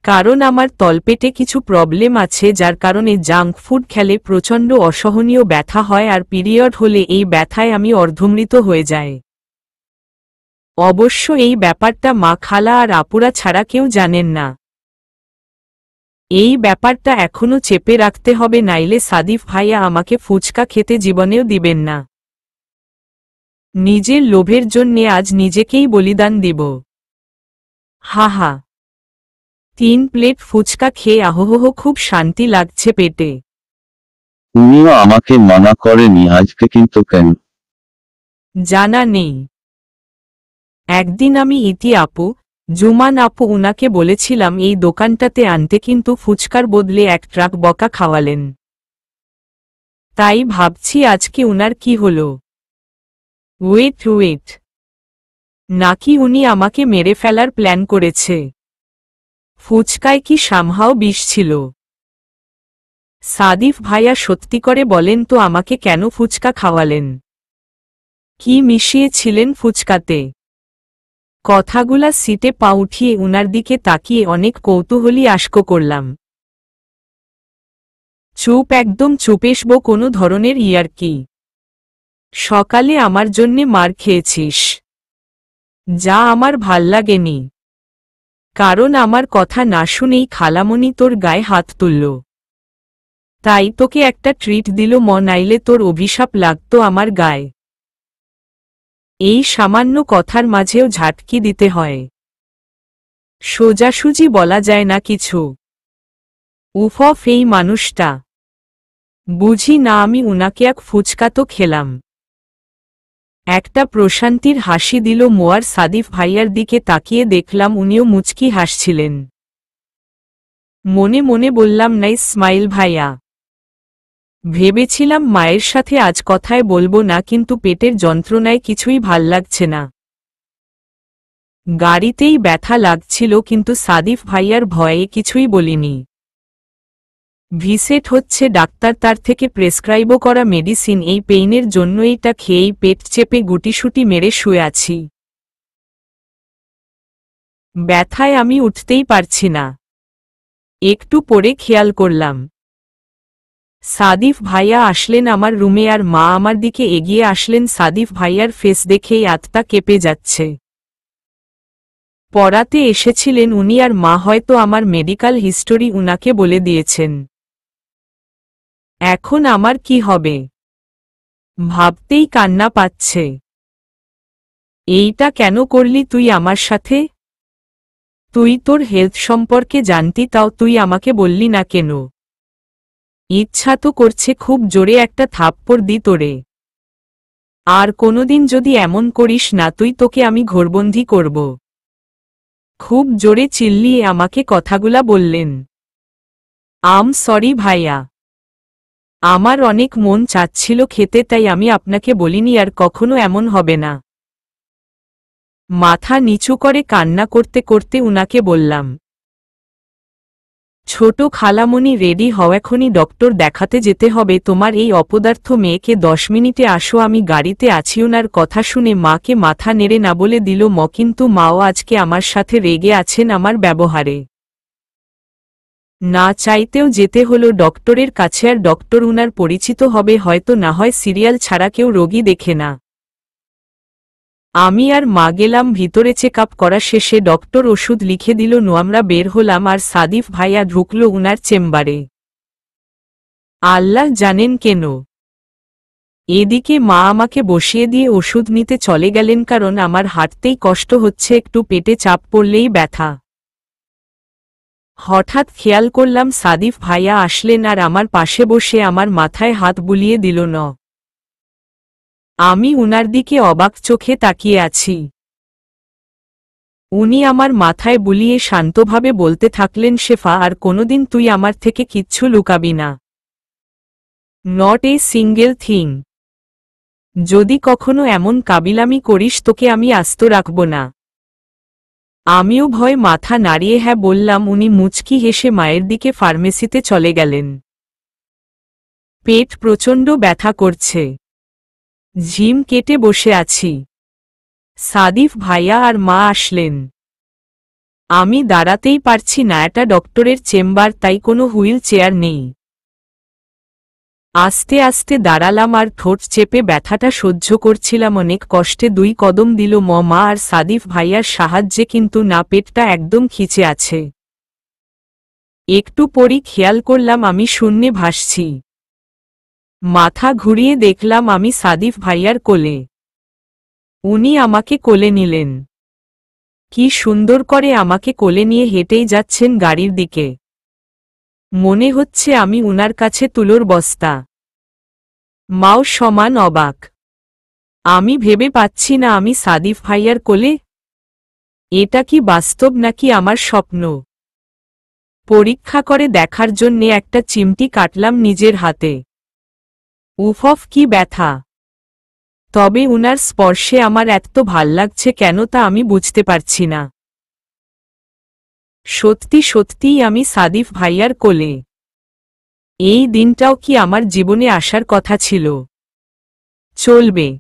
কারণ আমার তলপেটে কিছু প্রবলেম আছে, যার কারণে জাঙ্ক ফুড খেলে প্রচণ্ড অসহনীয় ব্যথা হয় আর পিরিয়ড হলে এই ব্যথায় আমি অর্ধমৃত হয়ে যায়। অবশ্য এই ব্যাপারটা মা, খালা আর আপুরা ছাড়া কেউ জানেন না। এই ব্যাপারটা এখনো চেপে রাখতে হবে, নাইলে সাদিফ ভাইয়া আমাকে ফুচকা খেতে জীবনেও দিবেন না। নিজের লোভের জন্যে আজ নিজেকেই বলিদান দিব। হা হা। 3 প্লেট ফুচকা খেয়ে আহোহো খুব শান্তি লাগছে পেটে। উনিও আমাকে মানা করেনি আজকে, কিন্তু কেন জানা নেই। একদিন আমি ইতি আপু, জুমান আপু উনাকে বলেছিলাম এই দোকানটাতে আনতে, কিন্তু ফুচকার বদলে 1 ট্রাক বকা খাওয়ালেন। তাই ভাবছি আজকে উনার কি হলো। ওয়েট, নাকি উনি আমাকে মেরে ফেলার প্ল্যান করেছে? ফুচকায় কি সামহাও বিষ ছিল? সাদিফ ভাইয়া সত্যি করে বলেন তো আমাকে কেন ফুচকা খাওয়ালেন? কি মিশিয়েছিলেন ফুচকাতে? কথাগুলা সিটে পা উঠিয়ে উনার দিকে তাকিয়ে অনেক কৌতূহলী আশক করলাম। চুপ, একদম চুপেসব, কোনো ধরনের ইয়ার্কি? সকালে আমার জন্যে মার খেয়েছিস, যা আমার ভাল্লাগেনি। কারণ আমার কথা না শুনেই খালামণি তোর গায়ে হাত তুলল, তাই তোকে একটা ট্রিট দিল, নাইলে তোর অভিশাপ লাগতো আমার গায়ে। এই সামান্য কথার মাঝেও ঝাটকি দিতে হয়? সোজাসুজি বলা যায় না কিছু? উফ, এই মানুষটা। বুঝি না আমি উনাকে এক ফুচকা তো খেলাম। একটা প্রশান্তির হাসি দিল মোয়ার। সাদিফ ভাইয়ার দিকে তাকিয়ে দেখলাম উনিও মুচকি হাসছিলেন। মনে মনে বললাম, নাইস স্মাইল ভাইয়া। ভেবেছিলাম মায়ের সাথে আজ কথায় বলবো না, কিন্তু পেটের যন্ত্রণায় কিছুই ভাল লাগছে না। গাড়িতেই ব্যথা লাগছিল, কিন্তু সাদিফ ভাইয়ার ভয়ে কিছুই বলিনি। ভিসেট হচ্ছে ডাক্তার তার থেকে প্রেসক্রাইবও করা মেডিসিন, এই পেইনের জন্য এইটা খেয়েই পেট চেপে গুটিসুটি মেরে শুয়ে আছি। ব্যথায় আমি উঠতেই পারছি না। একটু পরে খেয়াল করলাম সাদিফ ভাইয়া আসলেন আমার রুমে, আর মা আমার দিকে এগিয়ে আসলেন। সাদিফ ভাইয়ার ফেস দেখেই আত্মা কেঁপে যাচ্ছে। পড়াতে এসেছিলেন উনি, আর মা হয়তো আমার মেডিকেল হিস্টোরি উনাকে বলে দিয়েছেন। এখন আমার কি হবে ভাবতেই কান্না পাচ্ছে। এইটা কেন করলি তুই আমার সাথে? তুই তোর হেলথ সম্পর্কে জানতি, তাও তুই আমাকে বললি না কেন? ইচ্ছা তো করছে খুব জোরে একটা থাপ্পড় দি তোরে। আর কোনোদিন যদি এমন করিস না তুই, তোকে আমি ঘরবন্দি করব। খুব জোরে চিল্লিয়ে আমাকে কথাগুলা বললেন। সরি ভাইয়া, আমার অনেক মন চাচ্ছিল খেতে, তাই আমি আপনাকে বলিনি, আর কখনো এমন হবে না। মাথা নিচু করে কান্না করতে করতে উনাকে বললাম, ছোট খালামণি রেডি হও, এখনই ডক্টর দেখাতে যেতে হবে। তোমার এই অপদার্থ মেয়েকে 10 মিনিটে আসো, আমি গাড়িতে আছি। ওনার কথা শুনে মাকে মাথা নেড়ে না বলে দিল কিন্তু মাও আজকে আমার সাথে রেগে আছেন আমার ব্যবহারে। না চাইতেও যেতে হলো ডক্টরের কাছে, আর ডক্টর উনার পরিচিত হবে হয়তো, না হয় সিরিয়াল ছাড়া কেউ রোগী দেখে না। আমি আর মা গেলাম ভিতরে। চেক আপ করা শেষে ডক্টর ওষুধ লিখে দিল, আমরা বের হলাম, আর সাদিফ ভাইয়া ঢুকল উনার চেম্বারে। আল্লাহ জানেন কেন এদিকে মা আমাকে বসিয়ে দিয়ে ওষুধ নিতে চলে গেলেন, কারণ আমার হাঁটতেই কষ্ট হচ্ছে, একটু পেটে চাপ পড়লেই ব্যথা। হঠাৎ খেয়াল করলাম সাদিফ ভাইয়া আসলেন, আর আমার পাশে বসে আমার মাথায় হাত বুলিয়ে দিল। আমি উনার দিকে অবাক চোখে তাকিয়ে আছি। উনি আমার মাথায় বুলিয়ে শান্তভাবে বলতে থাকলেন, শেফা, আর কোনোদিন তুই আমার থেকে কিচ্ছু লুকাবি না। Not a single thing. যদি কখনো এমন কাবিলামি করিস তোকে আমি আস্ত রাখব না। আমিও ভয় মাথা নাড়িয়ে হ্যাঁ বললাম। উনি মুচকি হেসে মায়ের দিকে ফার্মেসিতে চলে গেলেন। পেট প্রচণ্ড ব্যথা করছে, ঝিম কেটে বসে আছি। সাদিফ ভাইয়া আর মা আসলেন। আমি দাঁড়াতেই পারছি না, এটা ডক্টরের চেম্বার, তাই কোনো হুইল চেয়ার নেই। আস্তে আস্তে দাঁড়ালাম, আর ঠোঁট চেপে ব্যথাটা সহ্য করছিলাম। অনেক কষ্টে 2 কদম দিল মা আর সাদিফ ভাইয়ার সাহায্যে, কিন্তু না, পেটটা একদম খিচে আছে। একটু পরই খেয়াল করলাম আমি শূন্যে ভাসছি। মাথা ঘুরিয়ে দেখলাম আমি সাদিফ ভাইয়ার কোলে। উনি আমাকে কোলে নিলেন। কি সুন্দর করে আমাকে কোলে নিয়ে হেঁটেই যাচ্ছেন গাড়ির দিকে। মনে হচ্ছে আমি উনার কাছে তুলোর বস্তা। মাও সমান অবাক। আমি ভেবে পাচ্ছি না আমি সাদিফ ভাইয়ার কোলে। এটা কি বাস্তব নাকি আমার স্বপ্ন? পরীক্ষা করে দেখার জন্যে একটা চিমটি কাটলাম নিজের হাতে। উফ, কি ব্যথা! তবে উনার স্পর্শে আমার এত ভাল লাগছে কেন তা আমি বুঝতে পারছি না। সত্যি সত্যিই আমি সাদিফ ভাইয়ার কোলে। এই দিনটাও কি আমার জীবনে আসার কথা ছিল? চলবে।